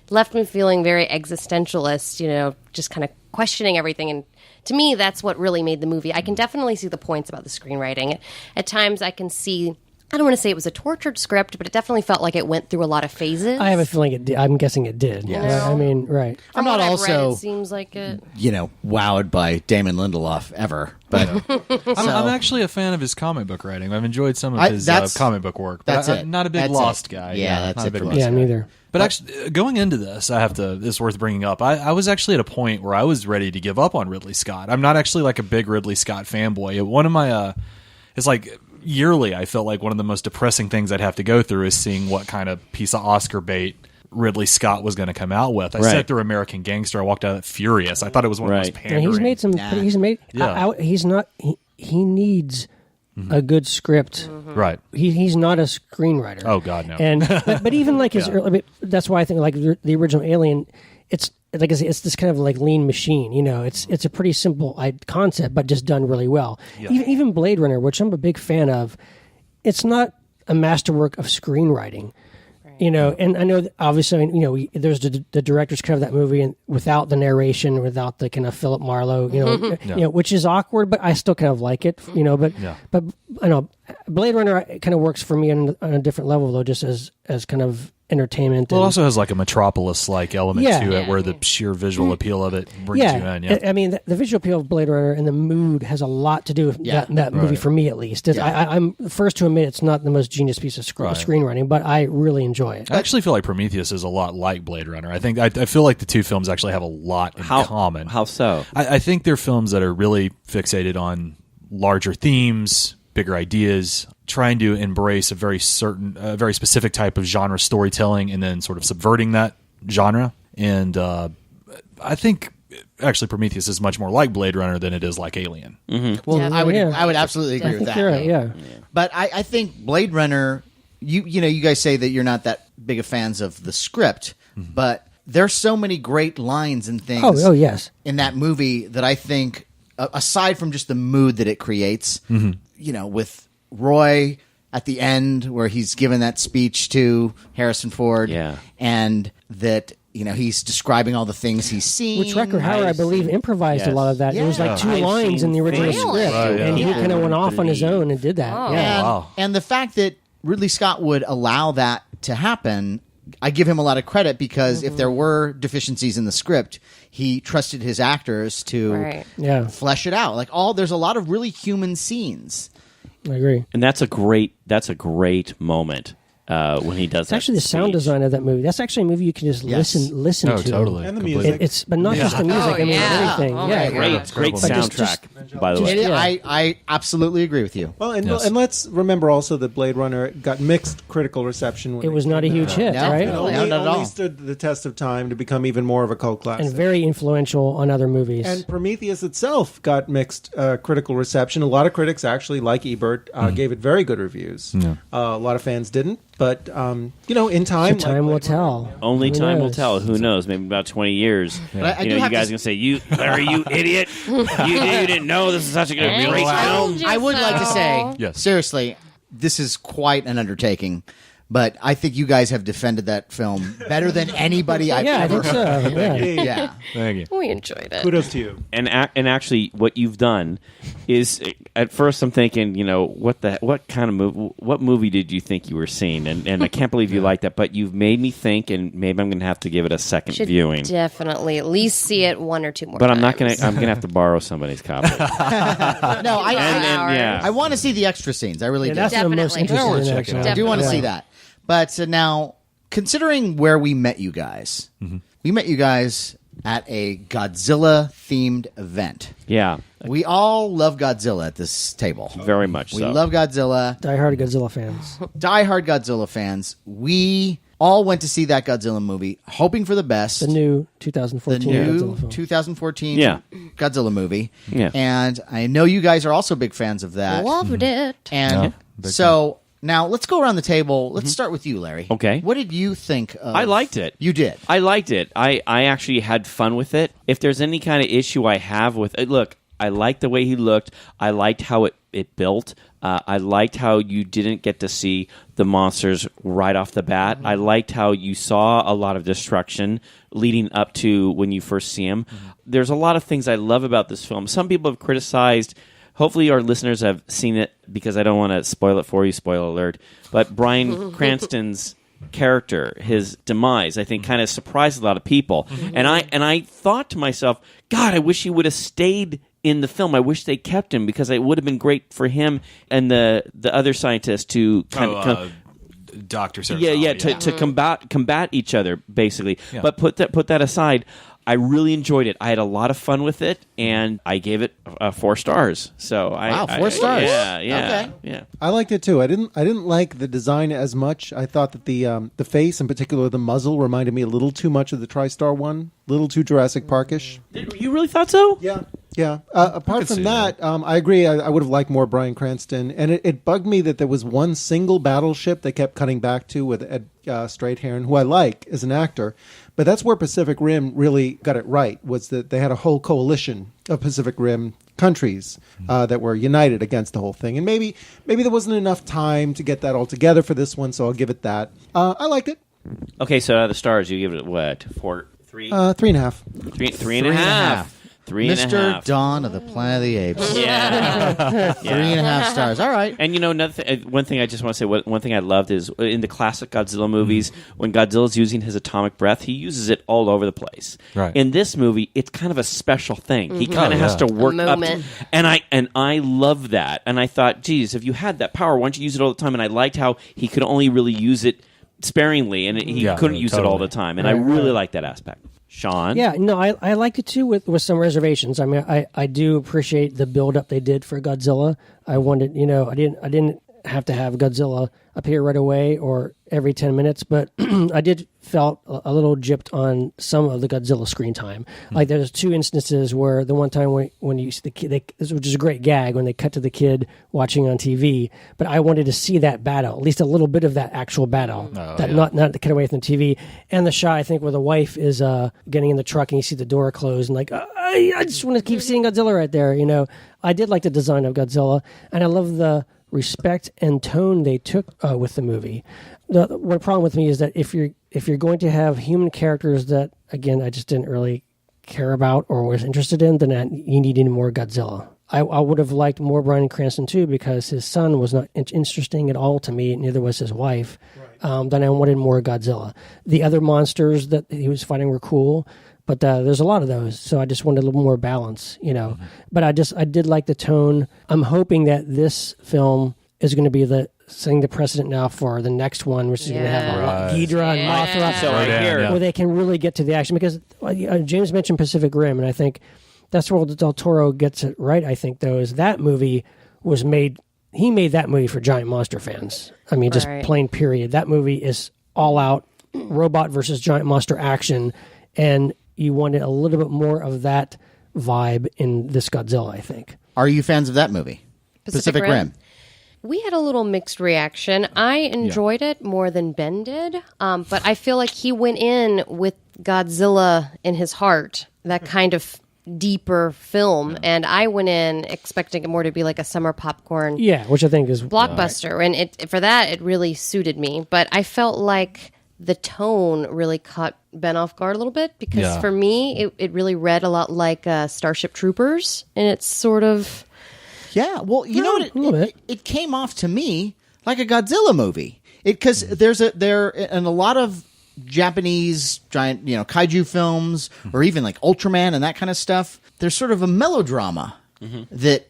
left me feeling very existentialist, just kind of questioning everything. And to me, that's what really made the movie. I can definitely see the points about the screenwriting. At times I can see, I don't want to say it was a tortured script, but it definitely felt like it went through a lot of phases. I have a feeling it did. I'm guessing it did. Yes. I mean, right. I'm not also, it seems like it. Wowed by Damon Lindelof ever. But I'm actually a fan of his comic book writing. I've enjoyed some of his comic book work. But I'm not a big Lost guy. Yeah, that's it. Yeah, neither. But actually, going into this, it's worth bringing up. I was actually at a point where I was ready to give up on Ridley Scott. I'm not actually like a big Ridley Scott fanboy. One of my, it's like yearly, I felt like one of the most depressing things I'd have to go through is seeing what kind of piece of Oscar bait Ridley Scott was going to come out with. I sat through American Gangster. I walked out furious. I thought it was one of those pandering. And he's made some. He's not. He needs a good script. Right. He's not a screenwriter. Oh God, no. And but even like his, that's why I think like the original Alien, it's like it's this kind of like lean machine. It's a pretty simple concept, but just done really well. Yeah. Even Blade Runner, which I'm a big fan of, it's not a masterwork of screenwriting. And I know that obviously, there's the director's cut of that movie, and without the narration, without the kind of Philip Marlowe, which is awkward, but I still kind of like it, But I know Blade Runner kind of works for me on a different level, though, just as kind of entertainment. Well, it also has like a Metropolis-like element to it, where the sheer visual appeal of it brings you in. Yeah. I mean, the visual appeal of Blade Runner and the mood has a lot to do with that movie for me, at least. I'm first to admit it's not the most genius piece of screenwriting, but I really enjoy it. I actually feel like Prometheus is a lot like Blade Runner. I think I feel like the two films actually have a lot in common. How so? I think they're films that are really fixated on larger themes, bigger ideas, trying to embrace a very specific type of genre storytelling and then sort of subverting that genre. And I think actually Prometheus is much more like Blade Runner than it is like Alien. Mm-hmm. Well, I would absolutely agree with that. You're right, yeah. But I think Blade Runner, you guys say that you're not that big of fans of the script, but there's so many great lines and things yes. in that movie that I think, aside from just the mood that it creates, with Roy at the end where he's given that speech to Harrison Ford, and that he's describing all the things he's seen. Which Rutger Hauer, I believe, improvised a lot of that. It was like 2 lines in the original script, and he kind of went off on his own and did that. Oh. And the fact that Ridley Scott would allow that to happen I give him a lot of credit because if there were deficiencies in the script, he trusted his actors to Right. flesh it out. Like there's a lot of really human scenes. I agree. And that's a great moment when he does It's actually the sound design of that movie. That's actually a movie you can just listen Oh, to. totally. And the Completely. music. But not just the music. Oh, I mean, yeah. everything. Oh, yeah, my God. Great Like, soundtrack, by the way. I absolutely agree with you. Well, and, Yes. and let's remember also that Blade Runner got mixed critical reception. When It was not a came huge out. hit, No. right? No. Only, not at all. stood the test of time to become even more of a cult classic. And very influential on other movies. And Prometheus itself got mixed critical reception. A lot of critics actually, like Ebert, gave it very good reviews. A lot of fans didn't. But, in time... Time will tell. Only Who time will knows? tell. Who knows? Maybe about 20 years. But I do You have to guys s- are going to say, "You, Larry, you idiot! you didn't know this is such a great film." I would like to say, Yes. seriously, this is quite an undertaking. But I think you guys have defended that film better than anybody I've Yeah, I ever think so. heard. Yeah. Yeah. Thank you. We enjoyed it. Kudos to you. And actually, what you've done is, at first, I'm thinking, what movie did you think you were seeing? And I can't believe you like that. But you've made me think, and maybe I'm going to have to give it a second Should viewing. definitely at least see it one or two more But times. I'm not going to. I'm going to have to borrow somebody's copy. No, yeah. I want to see the extra scenes. I really Yeah, do. that's what I'm most Definitely. interested Yeah, in, we'll actually. check it I do want to Definitely. see that. But now, considering where we met you guys, we met you guys at a Godzilla-themed event. Yeah, We all love Godzilla at this table. very much We so. love Godzilla. Die-hard Godzilla fans. Die-hard Godzilla fans. We all went to see that Godzilla movie, hoping for the best. The new The 2014 new Godzilla film. 2014 Yeah. Godzilla movie. Yeah. And I know you guys are also big fans of that. Loved it. And big so now let's go around the table. Let's start with you, Larry. Okay. What did you think of... I liked it. You did. I liked it. I actually had fun with it. If there's any kind of issue I have with it, look, I liked the way he looked. I liked how it built. I liked how you didn't get to see the monsters right off the bat. I liked how you saw a lot of destruction leading up to when you first see him. There's a lot of things I love about this film. Some people have criticized. Hopefully our listeners have seen it because I don't want to spoil it for you, spoiler alert. But Bryan Cranston's character, his demise, I think kind of surprised a lot of people. And I thought to myself, God, I wish he would have stayed in the film. I wish they kept him because it would have been great for him and the other scientists to kind of Dr. to combat each other basically. Yeah. But put that aside, I really enjoyed it. I had a lot of fun with it, and I gave it 4 stars. So Wow, 4 stars. Yeah, Okay. yeah. I liked it too. I didn't like the design as much. I thought that the face, in particular the muzzle, reminded me a little too much of the TriStar one. A little too Jurassic Parkish. You really thought so? Yeah. Apart could from see that, I agree. I would have liked more Bryan Cranston, and it bugged me that there was one single battleship they kept cutting back to with Ed Straighthairn, who I like as an actor. But that's where Pacific Rim really got it right, was that they had a whole coalition of Pacific Rim countries that were united against the whole thing. And maybe there wasn't enough time to get that all together for this one, so I'll give it that. I liked it. Okay, so out of the stars, you give it what? 4, 3, 3.5. three and a half. 3.5. Mr. Dawn of the Planet of the Apes. Yeah. 3.5 stars. All right. And one thing I just want to say, one thing I loved is in the classic Godzilla movies, when Godzilla's using his atomic breath, he uses it all over the place. Right. In this movie, it's kind of a special thing. He kind of has to work A up. moment. And I love that. And I thought, geez, if you had that power, why don't you use it all the time? And I liked how he could only really use it sparingly, and he couldn't use it all the time. And I really like that aspect. Sean? Yeah, no, I liked it too with some reservations. I mean, I do appreciate the build up they did for Godzilla. I wanted, I didn't have to have Godzilla appear right away or every 10 minutes, but I did felt a little gypped on some of the Godzilla screen time. Like there's 2 instances where the one time when you see the kid, which is a great gag, when they cut to the kid watching on TV, but I wanted to see that battle, at least a little bit of that actual battle, not to cut away from the TV. And the shot, I think, where the wife is getting in the truck and you see the door close and like, I just want to keep seeing Godzilla right there. I did like the design of Godzilla, and I love the respect and tone they took with the movie. One problem with me is that if you're going to have human characters that, again, I just didn't really care about or was interested in, then you need more Godzilla. I would have liked more Bryan Cranston too, because his son was not interesting at all to me, neither was his wife. Right. then I wanted more Godzilla. The other monsters that he was fighting were cool, but there's a lot of those, so I just wanted a little more balance, But I did like the tone. I'm hoping that this film is going to be setting the precedent now for the next one, which is going to have Ghidorah and Mothra, So I hear where they can really get to the action. Because James mentioned Pacific Rim, and I think that's where Del Toro gets it right. I think though is that movie was made. He made that movie for giant monster fans. I mean, just plain period. That movie is all out robot versus giant monster action, and you wanted a little bit more of that vibe in this Godzilla, I think. Are you fans of that movie? Pacific Rim. We had a little mixed reaction. I enjoyed it more than Ben did, but I feel like he went in with Godzilla in his heart, that kind of deeper film, and I went in expecting it more to be like a summer popcorn which I think is blockbuster, and it really suited me. But I felt like the tone really caught Ben off guard a little bit, because for me it really read a lot like Starship Troopers, and it's sort of Yeah, well, you know what? It came off to me like a Godzilla movie. Because there in a lot of Japanese giant, kaiju films, or even like Ultraman and that kind of stuff, there's sort of a melodrama that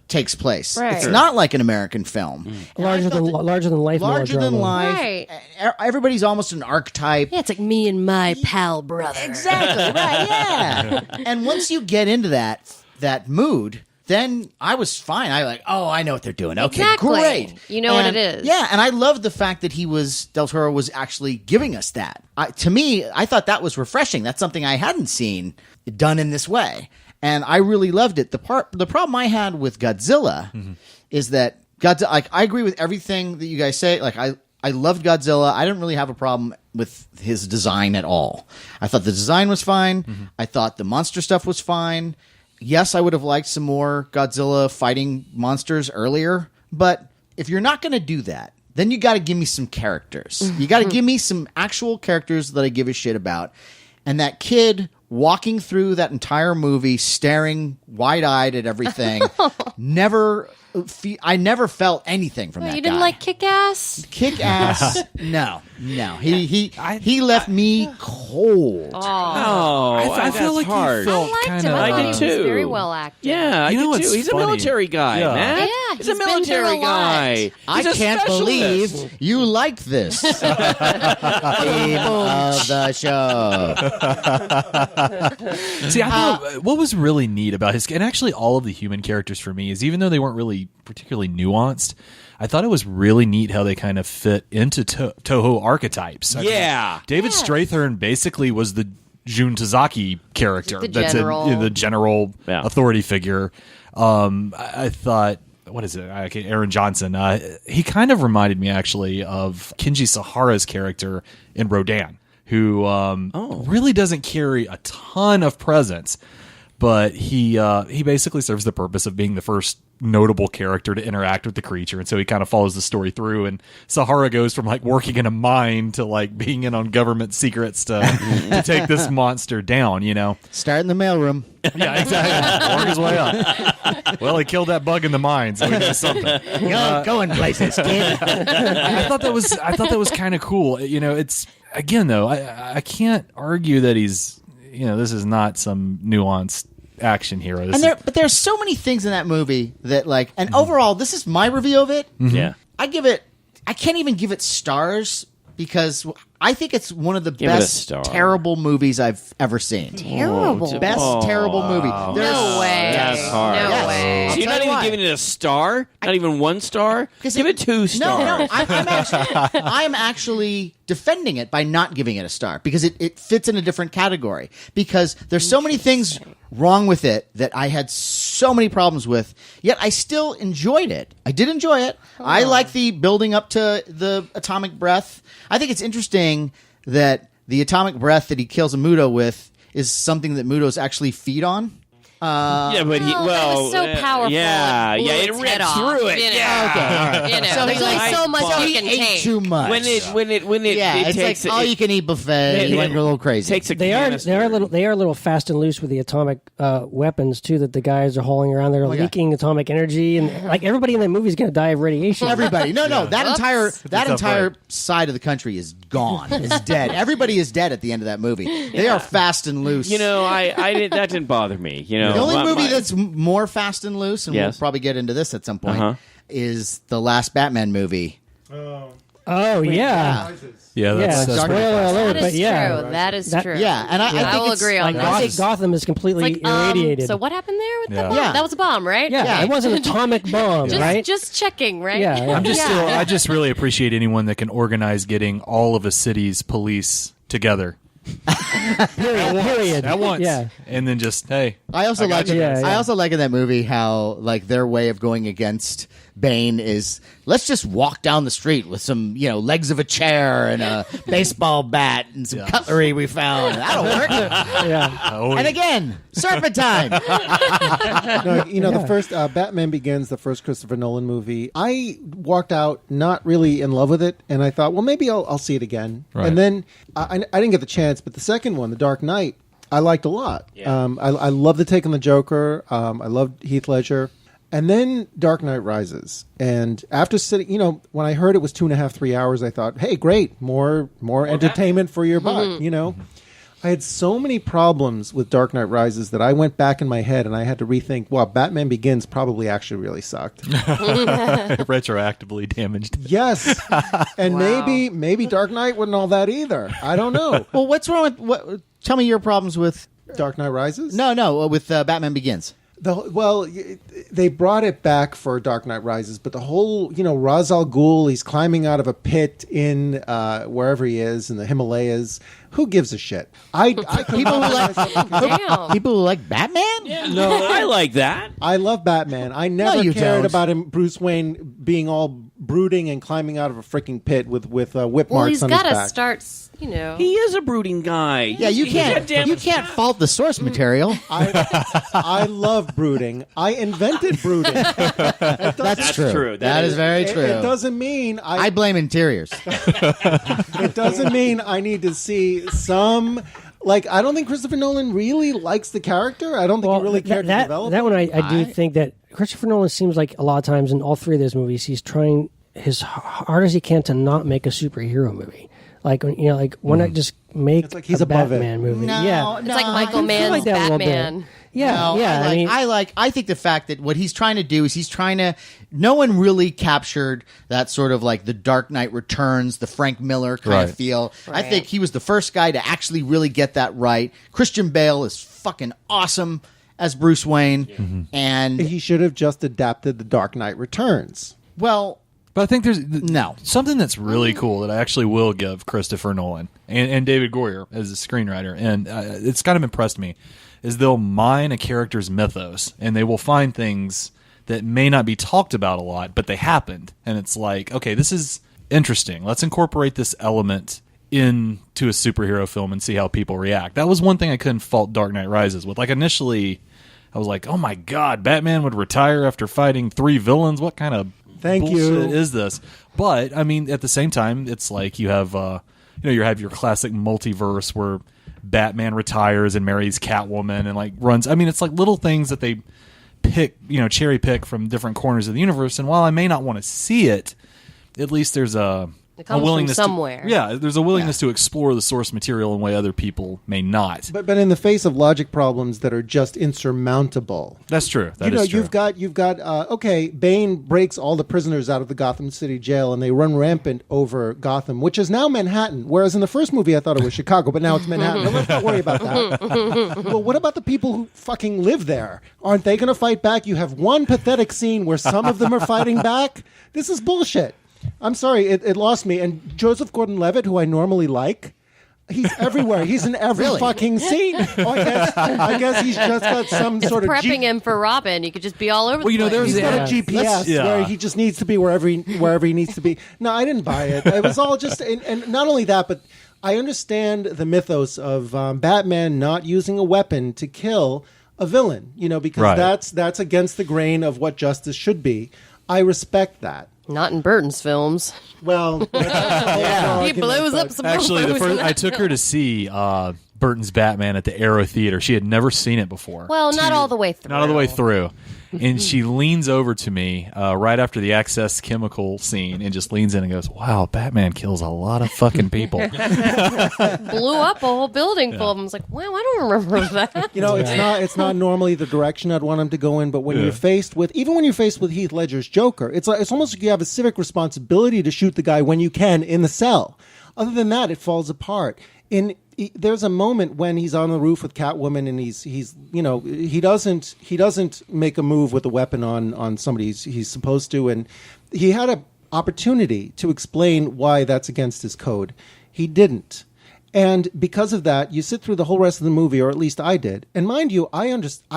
takes place. Right. It's not like an American film. larger than life. Larger than life. Right. Everybody's almost an archetype. it's like me and my pal brother. Exactly, right, yeah. And once you get into that mood, then I was fine. I know what they're doing. Okay, Exactly. great. You know what it is. Yeah, and I love the fact that Del Toro was actually giving us that. To me, I thought that was refreshing. That's something I hadn't seen done in this way. And I really loved it. The problem I had with Godzilla is that I agree with everything that you guys say. Like I loved Godzilla. I didn't really have a problem with his design at all. I thought the design was fine. I thought the monster stuff was fine. Yes, I would have liked some more Godzilla fighting monsters earlier, but if you're not going to do that, then you got to give me some characters. You got to give me some actual characters that I give a shit about. And that kid walking through that entire movie, staring wide-eyed at everything, I never felt anything from that guy. You didn't like Kick-Ass? Kick-Ass? No. He left me cold. I feel like hard. you I felt liked kind him. of. I I thought did he was too. very well acted. Yeah, I You know did what's too. He's a funny? military guy, Yeah. man. Yeah, he's a he's been through military a lot. guy. I He's a can't specialist. believe you like this. Theme of the show. See, I thought what was really neat about his, and actually all of the human characters for me, is even though they weren't really particularly nuanced, I thought it was really neat how they kind of fit into Toho archetypes. I mean, Yeah. David Strathern basically was the Jun Tazaki character. The That's general. the general Yeah. authority figure. I thought, what is it? Okay, Aaron Johnson. He kind of reminded me actually of Kenji Sahara's character in Rodan, who really doesn't carry a ton of presence, but he basically serves the purpose of being the first notable character to interact with the creature, and so he kind of follows the story through. And Sahara goes from like working in a mine to like being in on government secrets to take this monster down. Start in the mailroom. Yeah, exactly. Work his way up. Well, he killed that bug in the mine, so he knows something. Going places, kid. I thought that was kind of cool. It's again though, I can't argue that he's this is not some nuanced action hero. But there's so many things in that movie that and overall, this is my review of it. Yeah. I can't even give it stars because I think it's one of the Give it a best star. terrible movies I've ever seen. Terrible. Best terrible movie. No way. That's hard. No Yes. way. I'll So you're tell not you even why. giving it a star? Not even 1 star? Give it 2 stars. No. I'm actually defending it by not giving it a star because it fits in a different category. Because there's so many things wrong with it that I had so many problems with, yet I still enjoyed it. I did enjoy it. I like the building up to the atomic breath. I think it's interesting that the atomic breath that he kills a Muto with is something that Mutos actually feed on. Yeah, but he that well, was so powerful. Yeah, It blew it its ripped head off, through it. you know? Yeah. Okay, all right. You know, So there's he's only like- so much so you he can ate take. too much. When it yeah, it it's takes like all you can eat buffet. You went a little crazy. takes a They are canister. a little fast and loose with the atomic weapons too that the guys are hauling around. They're my God. leaking atomic energy, and like everybody in that movie is going to die of radiation. Everybody, no, that Whoops. entire tough break. side of the country is gone, is dead. Everybody is dead at the end of that movie. They are fast and loose. You know, I didn't. That didn't bother me. You know, the only My- movie my- that's more fast and loose, and we'll Yes. probably get into this at some point, Uh-huh. is the last Batman movie. Oh yeah, Yeah, yeah. that's Spoiler pretty classic. alert, That but is yeah. true. That is That- true. Yeah, and I think I will it's agree on like, that. I think Gotham is completely Like, irradiated. so what happened there with the Yeah. bomb? Yeah. That was a bomb, right? Yeah, it was an atomic bomb, Just, right? just checking, right? Yeah, yeah. I'm just Yeah. still. I just really appreciate anyone that can organize getting all of a city's police together Period. at once, Yeah. and then just hey. I also got like. you guys. Yeah, I yeah. also like in that movie how like their way of going against Bane is let's just walk down the street with some legs of a chair and a baseball bat and some cutlery we found. That'll work. Yeah. Oh, And again, serpentine. No, the first Batman Begins, the first Christopher Nolan movie, I walked out not really in love with it, and I thought, well, maybe I'll see it again. Right. And then I didn't get the chance, but the second one, The Dark Knight, I liked a lot. Yeah. I love the take on the Joker. I loved Heath Ledger. And then Dark Knight Rises. And after sitting, when I heard it was 2.5, 3 hours, I thought, hey, great, more entertainment for your buck, I had so many problems with Dark Knight Rises that I went back in my head and I had to rethink, wow, Batman Begins probably actually really sucked. retroactively damaged. Yes. And maybe Dark Knight wasn't all that either. I don't know. Well, what's wrong with what? Tell me your problems with Dark Knight Rises? no with Batman Begins. They brought it back for Dark Knight Rises, but the whole, Ra's al Ghul, he's climbing out of a pit in wherever he is in the Himalayas. Who gives a shit? I People who like Damn. people who like Batman. No, I like that. I love Batman. I never you cared don't. about him, Bruce Wayne, being all brooding and climbing out of a freaking pit with whip Well, marks he's on his got to back. start, He is a brooding guy. Yeah, you can't fault the source material. I love brooding. I invented brooding. That's true. That is very true. It doesn't mean I blame interiors. It doesn't mean I need to see some. Like, I don't think Christopher Nolan really likes the character. I don't think he really cared to develop that it. one. I do think that Christopher Nolan seems like a lot of times in all three of those movies, he's trying his hard as he can to not make a superhero movie. Like, why not just make It's like he's a above it. Batman movie? No, yeah, It's like No, Michael I feel Mann's like that a little bit. Batman. yeah, No, yeah. I think the fact that what he's trying to do is he's trying to. No one really captured that sort of like the Dark Knight Returns, the Frank Miller kind Right. of feel. I Right. think he was the first guy to actually really get that right. Christian Bale is fucking awesome as Bruce Wayne, and He should have just adapted The Dark Knight Returns. well, But I think there's No. something that's really cool that I actually will give Christopher Nolan and David Goyer as a screenwriter, and it's kind of impressed me, is they'll mine a character's mythos and they will find things that may not be talked about a lot, but they happened, and it's like, okay, this is interesting. Let's incorporate this element into a superhero film and see how people react. That was one thing I couldn't fault Dark Knight Rises with. Like initially, I was like, oh my god, Batman would retire after fighting 3 villains. What kind of Thank bullshit you. is this? But I mean, at the same time, it's like you have you have your classic multiverse where Batman retires and marries Catwoman and like runs. I mean, it's like little things that they pick, cherry pick from different corners of the universe. And while I may not want to see it, at least there's a comes from willingness somewhere. there's a willingness to explore the source material in a way other people may not. But in the face of logic problems that are just insurmountable. That's true. That is true. You've got okay, Bane breaks all the prisoners out of the Gotham City jail and they run rampant over Gotham, which is now Manhattan. Whereas in the first movie I thought it was Chicago, but now it's Manhattan. But let's not worry about that. Well, what about the people who fucking live there? Aren't they going to fight back? You have one pathetic scene where some of them are fighting back. This is bullshit. I'm sorry, it lost me. And Joseph Gordon-Levitt, who I normally like, he's everywhere. He's in every fucking scene. Oh, I guess he's just got some sort of Prepping him for Robin. He could just be all over the place. there's He's got a Yeah. GPS Yeah. where he just needs to be wherever he needs to be. No, I didn't buy it. It was all just, and not only that, but I understand the mythos of Batman not using a weapon to kill a villain, because Right. that's against the grain of what justice should be. I respect that. Not in Burton's films. Well, He blows up some Actually, mofos. I took her to see Burton's Batman at the Arrow Theater. She had never seen it before. Well, not all the way through. Not all the way through. And she leans over to me right after the access chemical scene and just leans in and goes, "Wow, Batman kills a lot of fucking people." Blew up a whole building full of them. I was like, wow, I don't remember that. it's not normally the direction I'd want him to go in, but when you're faced with Heath Ledger's Joker, it's almost like you have a civic responsibility to shoot the guy when you can in the cell. Other than that, it falls apart. There's a moment when he's on the roof with Catwoman, and he doesn't make a move with a weapon on somebody he's supposed to, and he had an opportunity to explain why that's against his code. He didn't. And because of that, you sit through the whole rest of the movie, or at least I did. And mind you, I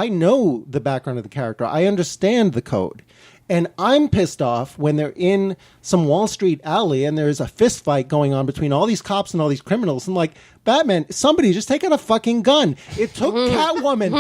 know the background of the character. I understand the code. And I'm pissed off when they're in some Wall Street alley and there's a fist fight going on between all these cops and all these criminals. I'm like, Batman, somebody just take out a fucking gun. It took Catwoman.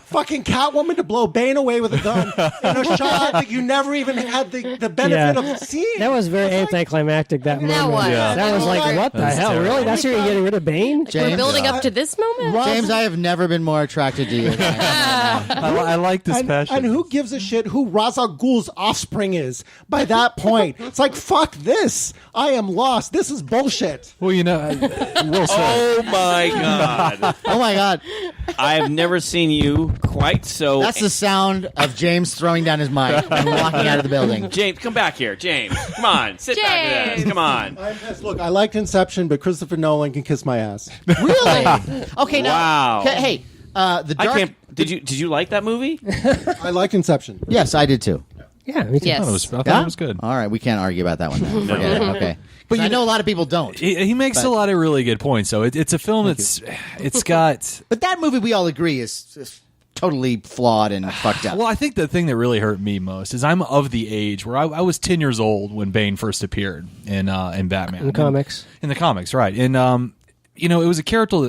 Fucking Catwoman to blow Bane away with a gun in a shot that you never even had the benefit of seeing. That was very anticlimactic, that moment. That was. Yeah. That was like, what the hell? terrible. Really? That's how you're getting rid of Bane? We're James, building up to this moment? James, I have never been more attracted to you. I like this passion. And who gives a shit who Ra's al Ghul's offspring is by that point? It's like, fuck this. I am lost. This is bullshit. Well, Will said. Oh my God! Oh my God. I have never seen you quite so. That's the sound of James throwing down his mic and walking out of the building. James, come back here, James. Come on, sit back with us. Come on. Look, I liked Inception, but Christopher Nolan can kiss my ass. Really? Okay, now. Wow. Hey, the I dark. can't. Did you like that movie? I liked Inception. Yes, I did too. Yeah, me too. Yes. I thought it was good. All right, we can't argue about that one. Then. Forget it. Okay, but I know a lot of people don't. He makes a lot of really good points. So it's a film it's got. But that movie, we all agree, is totally flawed and fucked up. Well, I think the thing that really hurt me most is I'm of the age where I was 10 years old when Bane first appeared in Batman. In the comics. In the comics, right. And, it was a character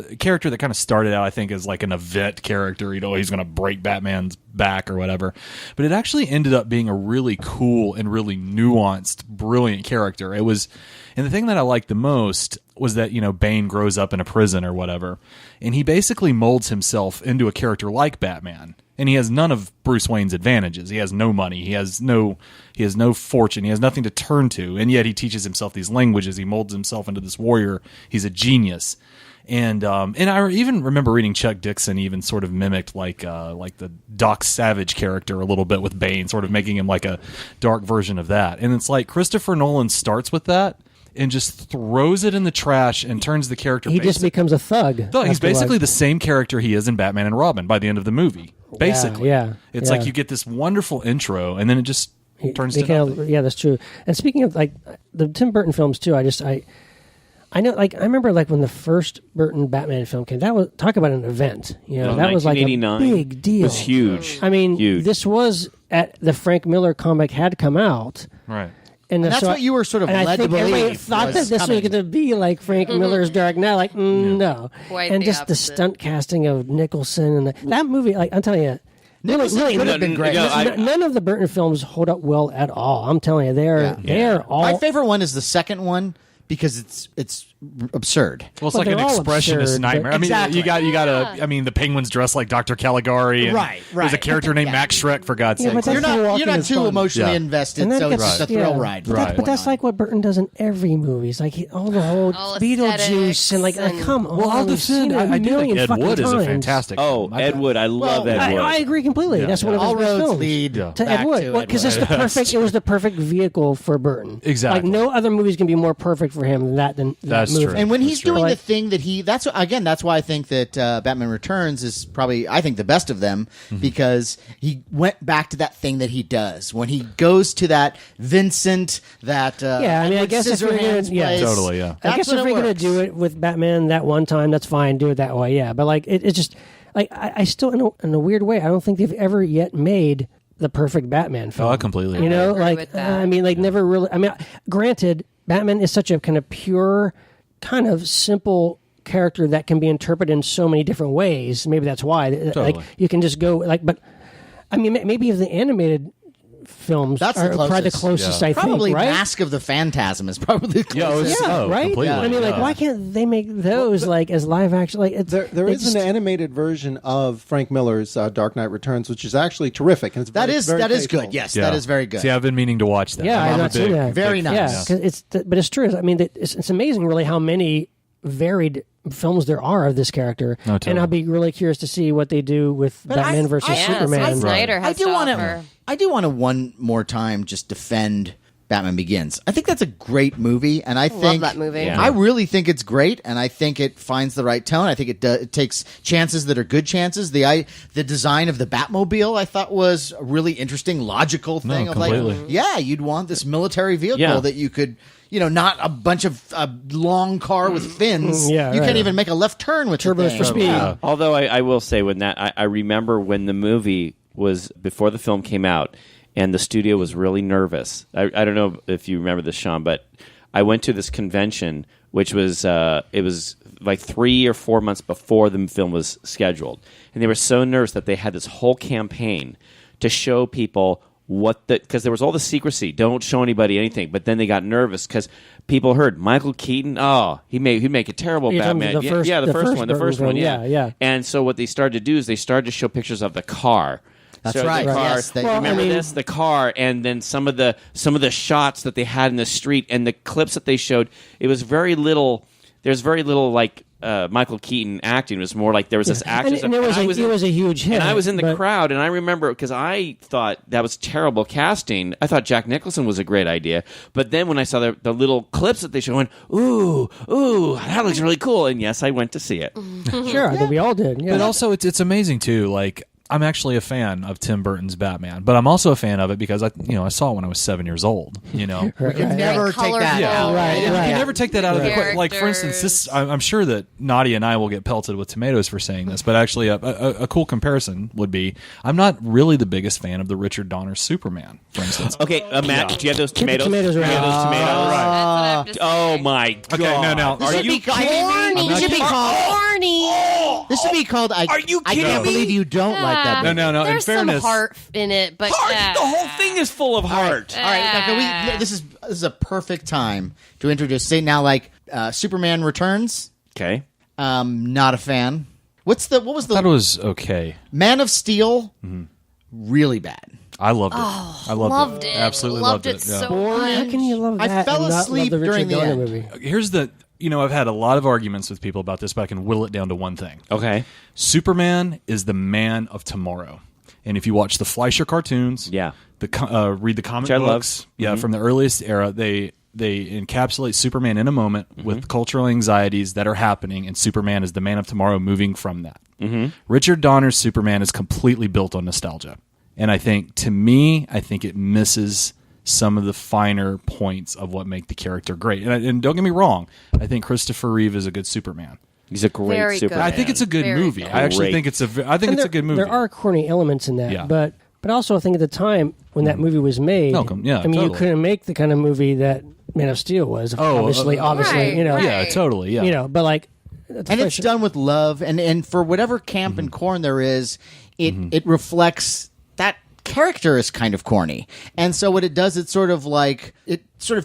that kind of started out, I think, as like an event character. He's going to break Batman's back or whatever. But it actually ended up being a really cool and really nuanced, brilliant character. It was, and the thing that I liked the most was that, Bane grows up in a prison or whatever. And he basically molds himself into a character like Batman. And he has none of Bruce Wayne's advantages. He has no money. He has no fortune. He has nothing to turn to. And yet he teaches himself these languages. He molds himself into this warrior. He's a genius. And I even remember reading Chuck Dixon even sort of mimicked like the Doc Savage character a little bit with Bane, sort of making him like a dark version of that. And it's like Christopher Nolan starts with that and just throws it in the trash and turns the character. He just becoms a thug. No, he's basically the same character he is in Batman and Robin by the end of the movie. Basically, yeah. It's like you get this wonderful intro, and then it just turns to nothing. Yeah, that's true. And speaking of like the Tim Burton films too, I know, like I remember like when the first Burton Batman film came. That was talk about an event. That was like a 1989 big deal. It was huge. I mean, Huge. this was at the Frank Miller comic had come out. Right. And that's what you were sort of and led I to think everybody believe thought was that this coming. was going to be like Frank Miller's Dark Knight. Like, no. Quite and the just opposite. the stunt casting of Nicholson and that movie. Like, I'm telling you, Nicholson could have been great. none of the Burton films hold up well at all. I'm telling you, they're all. My favorite one is the second one because it's absurd. Well, it's But like an they're all expressionist absurd, nightmare. but- I mean, Exactly. you got the penguins dressed like Dr. Caligari. And Right. There's a character named Max Shrek, for God's Yeah, sake. but that's You're the not walking you're not is too fun. emotionally Yeah. invested, And that so gets- it's just a thrill yeah. ride. But that's like what Burton does in every movie. It's like all the whole All Beetlejuice aesthetics and like, and- come on. Well, I'll we've seen defend. it a I do think million Ed fucking Wood is a times. fantastic. Oh, film. Ed Wood. I love Ed Wood. I agree completely. That's one of all his best roads films. lead to back Ed Wood to because Ed it's the perfect. It was the perfect vehicle for Burton. Exactly. Like no other movies can be more perfect for him than that That's movie. true. And when he's That's true. doing the Like- thing that that's why I think that Batman Returns is probably, I think, the best of them because he went back to that thing that he does when he goes to that Vincent, that Yeah, I mean, I Edward guess if you're Scissorhands gonna- yeah. place. Totally, yeah. I guess That's if when you're it gonna works. do it with Batman that one time, that's fine. Do it that way, yeah. But like it's just like I still in a weird way, I don't think they've ever yet made the perfect Batman film. Oh, I completely agree. You know, agree like with that. I mean, like never really. I mean, granted, Batman is such a kind of pure, kind of simple character that can be interpreted in so many different ways. Maybe that's why. Like you can just go like, but I mean, maybe if the animated films That's the are probably the closest, I Probably think, right? Mask of the Phantasm is probably the closest. Right? completely. I mean, like, why can't they make those like as live action? Like, There is an animated version of Frank Miller's Dark Knight Returns, which is actually terrific, and it's That very, is very that is faithful. good. Yes, Yeah. that is very good. See, I've been meaning to watch that. Yeah, I'm I've a not seen big- that. Very big nice. fan. yeah, 'cause but it's true. I mean, it's amazing, really, how many varied films there are of this character, No, totally. and I'll be really curious to see what they do with Batman versus Yeah, Superman. Zack Snyder I has do to want offer. to. I do want to one more time just defend Batman Begins. I think that's a great movie, and I think that movie. Yeah. I really think it's great, and I think it finds the right tone. I think it takes chances that are good chances. The design of the Batmobile I thought was a really interesting, logical thing. Of like, completely. yeah, you'd want this military vehicle Yeah. that you could. Not a bunch of long car with fins. Yeah, you right. can't even make a left turn with the Turbos thing. for speed. Yeah. Although I will say when I remember when the movie was before the film came out, and the studio was really nervous. I don't know if you remember this, Sean, but I went to this convention, which was it was like 3 or 4 months before the film was scheduled, and they were so nervous that they had this whole campaign to show people because there was all the secrecy. Don't show anybody anything. But then they got nervous because people heard Michael Keaton. Oh, he'd make a terrible You're talking Batman. the first- the first one. Burton, yeah. And so what they started to do is they started to show pictures of the car. That's So right. The car, Yes, they- remember I mean- this? The car, and then some of the shots that they had in the street and the clips that they showed. It was very little. There's very little like Michael Keaton acting. It was more like there was this action. And it was a huge hit. And I was in the but- crowd, and I remember because I thought that was terrible casting. I thought Jack Nicholson was a great idea, but then when I saw the little clips that they showed, I went, ooh, that looks really cool. And yes, I went to see it. Sure, I think we all did. Yeah. But also, it's amazing too. Like, I'm actually a fan of Tim Burton's Batman, but I'm also a fan of it because I saw it when I was 7 years old. You can Right. never take that colorful. out. Right, You right. can never take that out of the Characters. like. For instance, I'm sure that Nadia and I will get pelted with tomatoes for saying this, but actually, a cool comparison would be: I'm not really the biggest fan of the Richard Donner Superman, for instance. Okay, Matt, do you have those tomatoes? tomatoes Do you have around. those tomatoes? That's what I'm just Oh saying. my god! Okay, no. This Are should you be kidding called. me? This should be called. Corny. This should be called. Are you I kidding can't me? believe you don't like that. No, movie. no. In There's some fairness, heart in it, but Heart! The whole thing is full of heart. All right, now can we, this is a perfect time to introduce. Say now, like Superman Returns. Okay. Not a fan. What was I thought it the was okay. Man of Steel? Really bad. I loved it. I loved it. Absolutely loved loved it Yeah. so How can you love I that? fell and not asleep love the during Richard the Donner end. movie? Here's the. I've had a lot of arguments with people about this, but I can will it down to one thing. Okay. Superman is the man of tomorrow. And if you watch the Fleischer cartoons, Yeah. read the comic Which I love. books, from the earliest era, they encapsulate Superman in a moment with cultural anxieties that are happening, and Superman is the man of tomorrow moving from that. Richard Donner's Superman is completely built on nostalgia. And I think it misses some of the finer points of what make the character great. And don't get me wrong, I think Christopher Reeve is a good Superman. He's a great Very good. Superman. I think it's a good Very movie. good. I actually Great. think it's a good movie. There are corny elements in that, Yeah. but also I think at the time when that movie was made, Welcome. Yeah, I mean, totally. you couldn't make the kind of movie that Man of Steel was. Obviously, Right, you know, right. Yeah, totally. Yeah. you know, but like, And it's done with love, and for whatever camp and corn there is, it reflects that character is kind of corny. And so what it does, it sort of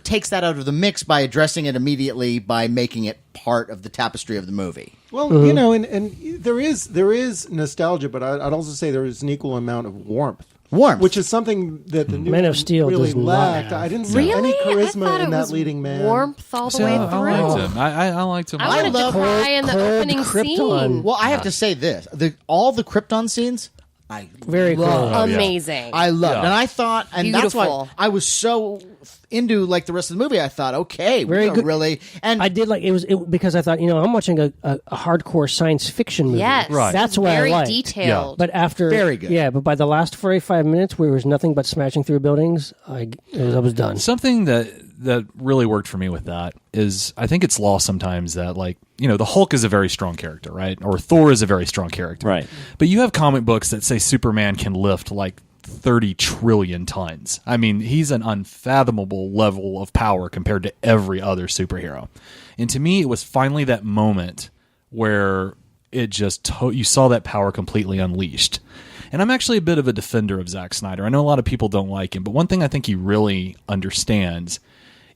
takes that out of the mix by addressing it immediately by making it part of the tapestry of the movie. Well, and there is nostalgia, but I'd also say there is an equal amount of warmth. Which is something that the new Man of Steel really does not lacked. have. I didn't see Really? any I charisma thought in it that was leading man. warmth all the So, way I through. liked him. I liked him. I wanted love to cry in the cold opening Krypton. scene. Well, I have to say this: all the Krypton scenes, I Very cool. love. Amazing. I loved, Yeah. and I thought, and that's why Beautiful. I was so into like the rest of the movie. I thought, okay, Very we're good. really, and I did like it because I thought, I'm watching a hardcore science fiction movie. Yes. Right. That's what Very I liked. detailed. But after Very good. yeah. But by the last 45 minutes, where it was nothing but smashing through buildings, I was done. Something that really worked for me with that is I think it's lost sometimes that the Hulk is a very strong character, right? Or Thor is a very strong character. Right. But you have comic books that say Superman can lift 30 trillion tons. I mean, he's an unfathomable level of power compared to every other superhero. And to me, it was finally that moment where it just you saw that power completely unleashed. And I'm actually a bit of a defender of Zack Snyder. I know a lot of people don't like him, but one thing I think he really understands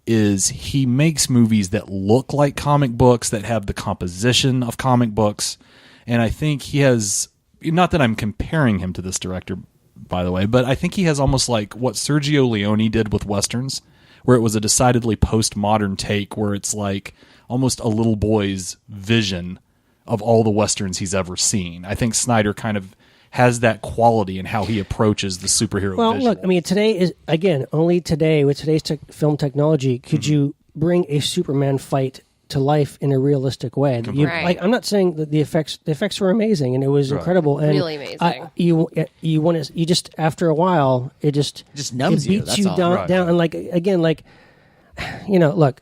is he makes movies that look like comic books, that have the composition of comic books. And I think he has, not that I'm comparing him to this director, by the way, but I think he has almost like what Sergio Leone did with Westerns, where it was a decidedly postmodern take, where it's like almost a little boy's vision of all the Westerns he's ever seen. I think Snyder kind of has that quality in how he approaches the superhero vision. Look, I mean, today is, again, only today, with today's film technology, could you bring a Superman fight to life in a realistic way. Right. Like, I'm not saying that the effects were amazing and it was incredible and really amazing. You want to, you just, after a while it just numbs it you. beats That's you all. down, Right. down and like again, like, you know, look,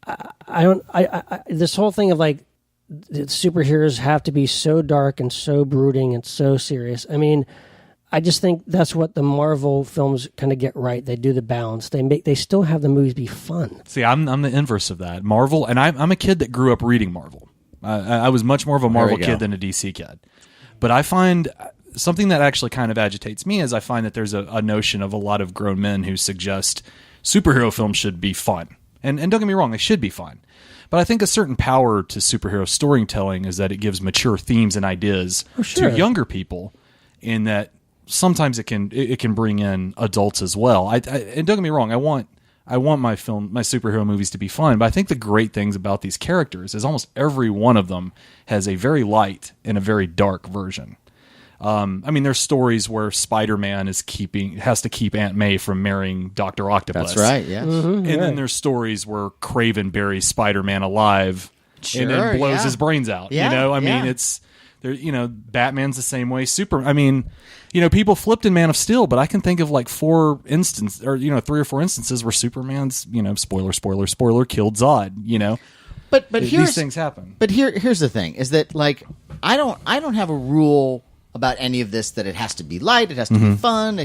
I this whole thing of like the superheroes have to be so dark and so brooding and so serious. I mean, I just think that's what the Marvel films kind of get right. They do the balance. They still have the movies be fun. See, I'm the inverse of that. Marvel, and I'm a kid that grew up reading Marvel. I was much more of a Marvel kid than a DC kid. But I find something that actually kind of agitates me is I find that there's a notion of a lot of grown men who suggest superhero films should be fun. And don't get me wrong, they should be fun. But I think a certain power to superhero storytelling is that it gives mature themes and ideas to younger people, in that sometimes it can bring in adults as well. And don't get me wrong, I want my superhero movies to be fun, but I think the great things about these characters is almost every one of them has a very light and a very dark version. I mean, there's stories where Spider-Man has to keep Aunt May from marrying Dr. Octopus. That's right, yes. And then there's stories where Kraven buries Spider-Man alive and then blows his brains out. Yeah, you know, I mean, it's there. You know, Batman's the same way. I mean, you know, people flipped in Man of Steel, but I can think of like 3 or 4 instances where Superman's, you know, spoiler, killed Zod. You know, but these things happen. But here's the thing: is that like I don't have a rule about any of this that it has to be light, it has to be fun.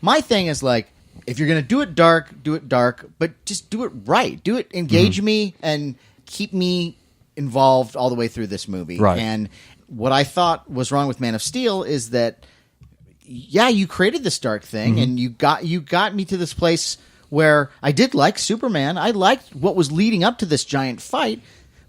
My thing is like, if you're going to do it dark, but just do it right. Do it, engage me and keep me involved all the way through this movie. Right. And what I thought was wrong with Man of Steel is that, yeah, you created this dark thing and you got me to this place where I did like Superman. I liked what was leading up to this giant fight,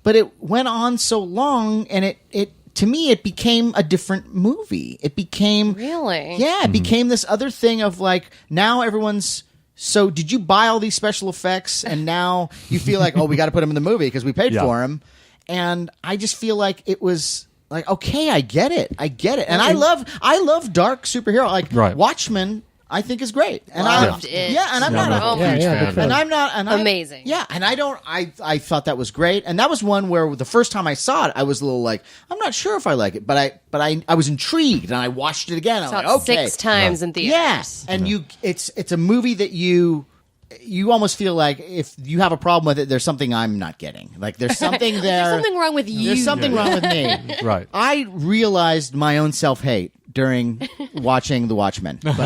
but it went on so long and it to me, it became a different movie. It became... Really? Yeah, it became this other thing of like, now everyone's... So did you buy all these special effects and now you feel like, oh, we got to put them in the movie because we paid for them? And I just feel like it was like, okay, I get it. And I love dark superhero. Like Watchmen, I think is great. And Loved it. Yeah, and I'm not a huge fan. And I'm not amazing. Yeah, and I thought that was great. And that was one where the first time I saw it, I was a little like, I'm not sure if I like it, but I was intrigued and I watched it again. I'm like, okay. 6 times in theaters. Yes. And it's a movie that you almost feel like if you have a problem with it, there's something I'm not getting. Like there's something there. There's something wrong with you. There's something wrong with me. Right. I realized my own self-hate during watching The Watchmen. But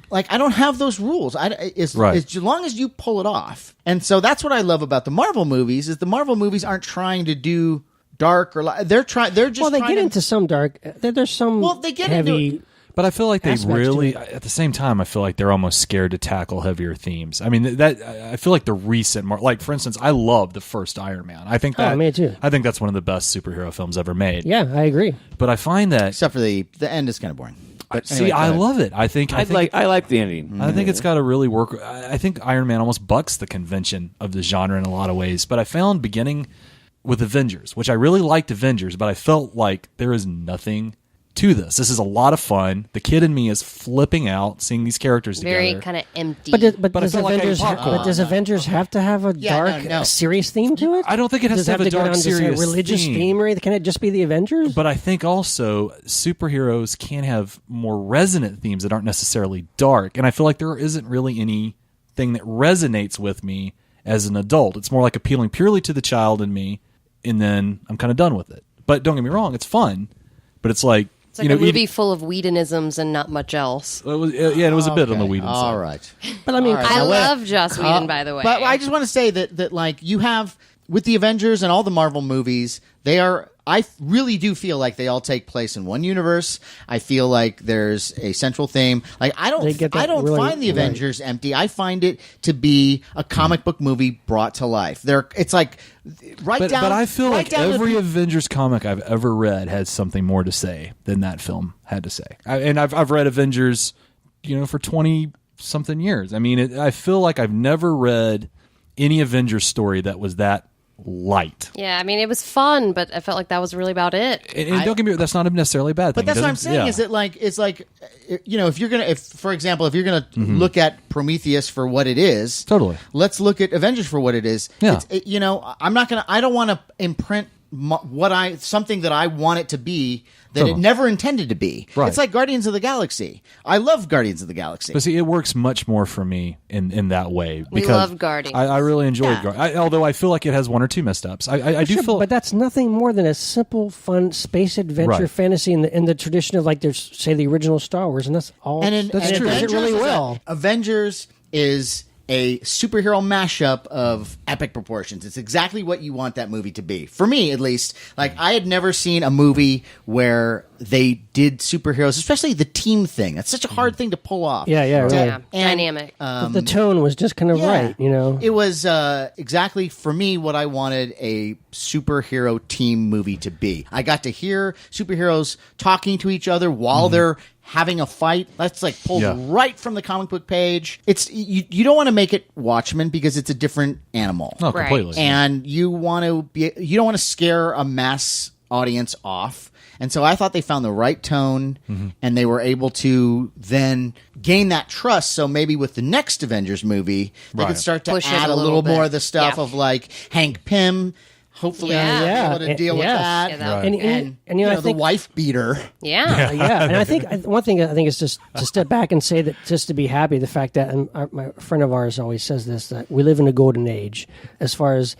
like I don't have those rules. As long as you pull it off. And so that's what I love about the Marvel movies is the Marvel movies aren't trying to do dark or they're just well, they get into some dark. There's some they get heavy. into But I feel like they aspects really, to it. at the same time, I feel like they're almost scared to tackle heavier themes. I mean, I feel like the recent, like for instance, I love the first Iron Man. I think me too. I think that's one of the best superhero films ever made. Yeah, I agree. But I find that, except for the end is kind of boring. But see, I love it. I like the ending. I think it's got to really work. I think Iron Man almost bucks the convention of the genre in a lot of ways. But I found beginning with Avengers, which I really liked Avengers, but I felt like there is nothing to this. This is a lot of fun. The kid in me is flipping out seeing these characters Very together. kind of empty. But I does feel like I Avengers? ate popcorn. Does Avengers have to have a dark, serious theme to it? I don't think it has Does to have a go dark, down to, say, serious religious theme. or can it just be the Avengers? But I think also superheroes can have more resonant themes that aren't necessarily dark. And I feel like there isn't really anything that resonates with me as an adult. It's more like appealing purely to the child in me, and then I'm kind of done with it. But don't get me wrong, it's fun. But it's like... It's like a movie full of Whedonisms and not much else. It was a bit on the Whedon side. All right. But I mean, I love Joss Whedon, by the way. But I just want to say that like you have with the Avengers and all the Marvel movies, I really do feel like they all take place in one universe. I feel like there's a central theme. Like I don't really find the Avengers empty. I find it to be a comic book movie brought to life. It's like But I feel like every Avengers comic I've ever read had something more to say than that film had to say. I've read Avengers, for 20 something years. I mean, I feel like I've never read any Avengers story that was that light. Yeah, I mean, it was fun, but I felt like that was really about it. And don't get me wrong, that's not necessarily a bad thing. But that's what I'm saying. Is that it's like, for example, if you're gonna look at Prometheus for what it is, totally. Let's look at Avengers for what it is. Yeah. I don't want to imprint something that I want it to be that it never intended to be. Right. It's like Guardians of the Galaxy. I love Guardians of the Galaxy. But see, it works much more for me in that way. We love Guardians. I really enjoyed Guardians. Although I feel like it has one or two missteps. I do feel... But that's nothing more than a simple, fun space adventure fantasy in the tradition of, like, there's, say, the original Star Wars, and that's all. That's true. It does it really well. Avengers is a superhero mashup of epic proportions. It's exactly what you want that movie to be. For me, at least. Like, I had never seen a movie where they did superheroes, especially the team thing. It's such a hard thing to pull off. Right. Dynamic. The tone was just kind of right, It was exactly, for me, what I wanted a superhero team movie to be. I got to hear superheroes talking to each other while they're having a fight. That's like pulled right from the comic book page. It's you don't want to make it Watchmen because it's a different animal. No, completely. And you don't want to scare a mass audience off. And so I thought they found the right tone, and they were able to then gain that trust. So maybe with the next Avengers movie, they could start to push add a little more of the stuff of like Hank Pym. Hopefully, I'll be able to deal with that. And I think the wife beater. Yeah. And I think one thing I think is just to step back and say that just to be happy, the fact that, and my friend of ours always says this, that we live in a golden age as far as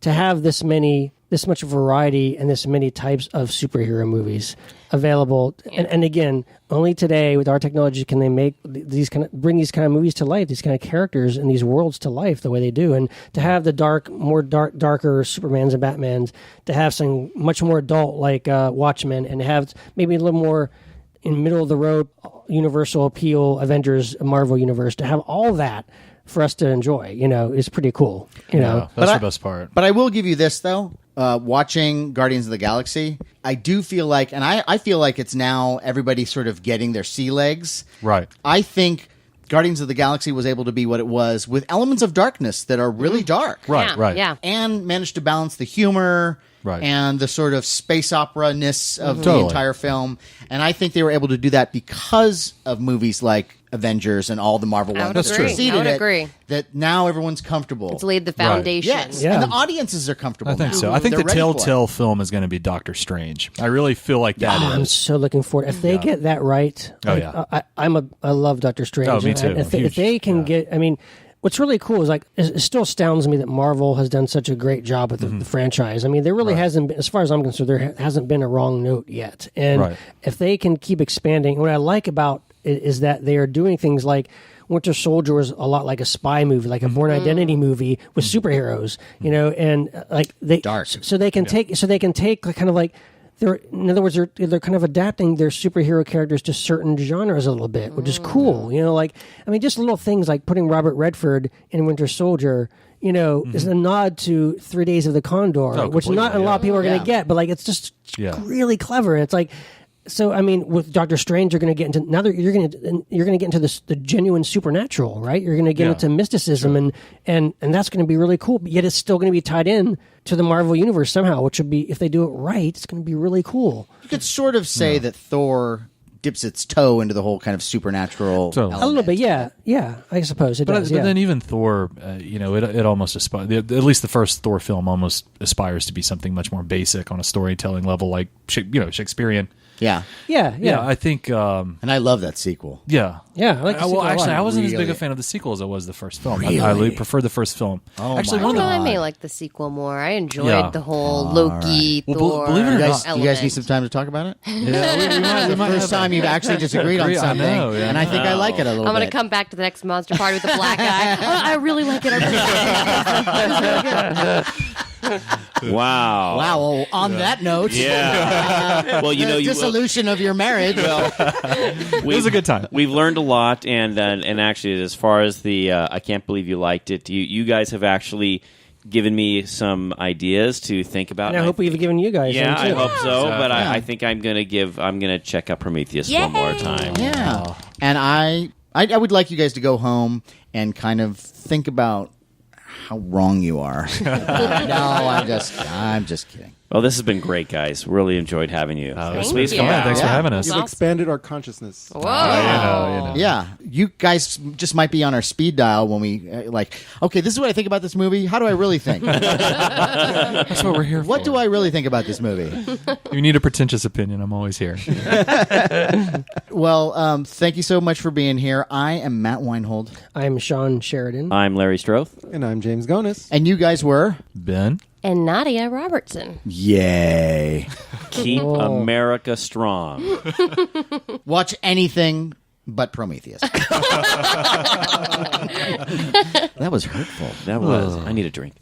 to have this much variety and this many types of superhero movies available. And again, only today with our technology can they make bring these kind of movies to life, these kind of characters and these worlds to life the way they do. And to have the darker Supermans and Batmans, to have something much more adult like Watchmen, and have maybe a little more in middle of the road universal appeal Avengers Marvel universe, to have all that for us to enjoy, is pretty cool. That's the best part. But I will give you this though. Watching Guardians of the Galaxy, I do feel like, and I feel like it's now everybody sort of getting their sea legs. Right. I think Guardians of the Galaxy was able to be what it was with elements of darkness that are really dark. Right. Yeah. And managed to balance the humor and the sort of space opera-ness of the entire film. And I think they were able to do that because of movies like Avengers and all the Marvel ones. That's true. I would agree. That now everyone's comfortable. It's laid the foundation. Yes, and the audiences are comfortable. I think now. so. I think They're the ready for telltale film is going to be Doctor Strange. I really feel like that I'm is. so looking forward. If they get that right, I love Doctor Strange. Oh, me too. If they can get, I mean, what's really cool is like it still astounds me that Marvel has done such a great job with the franchise. I mean, there really hasn't been, as far as I'm concerned, there hasn't been a wrong note yet. And if they can keep expanding, what I like about it is that they are doing things like Winter Soldier was a lot like a spy movie, like a Bourne Identity movie with superheroes, and like they dark. So they can take like, kind of like. In other words, they're kind of adapting their superhero characters to certain genres a little bit, which is cool. Like, I mean, just little things like putting Robert Redford in Winter Soldier, is a nod to 3 Days of the Condor, which not a lot of people are going to get, but like it's just really clever. And it's like, so I mean, with Doctor Strange, you're going to get into you're going to get into the genuine supernatural, right? You're going to get into mysticism, and that's going to be really cool. But yet, it's still going to be tied in to the Marvel universe somehow, which would be, if they do it right, it's going to be really cool. You could sort of say that Thor dips its toe into the whole kind of supernatural element. A little bit, yeah. I suppose it does. But then even Thor, it almost at least the first Thor film almost aspires to be something much more basic on a storytelling level, like Shakespearean. Yeah. I think, and I love that sequel. Yeah. I like the sequel a lot. I wasn't as big a fan of the sequel as I was the first film. Really? I preferred the first film. Oh, actually, I may like the sequel more. I enjoyed the whole Loki, Thor. Believe it or not, you guys need some time to talk about it? Yeah, the first time you've actually disagreed on something, and I think I like it a little bit. I'm going to come back to the next monster party with a black guy. I really like it. Wow. Wow. Well, on that note, Yeah. Well, you know, dissolution of your marriage. It was a good time. We've learned a lot, and actually, as far as the I can't believe you liked it. You guys have actually given me some ideas to think about. And I hope we've given you guys. Yeah, some I too. hope so. But Yeah. I think I'm gonna check out Prometheus one more time. Yeah. And I would like you guys to go home and kind of think about how wrong you are. No, I'm just kidding. Well, this has been great, guys. Really enjoyed having you. Please come on. Thanks for having us. You've expanded our consciousness. Whoa. Yeah, you guys just might be on our speed dial when we okay, this is what I think about this movie. How do I really think? That's what we're here for. What do I really think about this movie? You need a pretentious opinion. I'm always here. Well, thank you so much for being here. I am Matt Weinhold. I'm Sean Sheridan. I'm Larry Strothe. And I'm James Gonis. And you guys were? Ben? And NADIA Robertson. Yay. Keep America strong. Watch anything but Prometheus. That was hurtful. That was. I need a drink.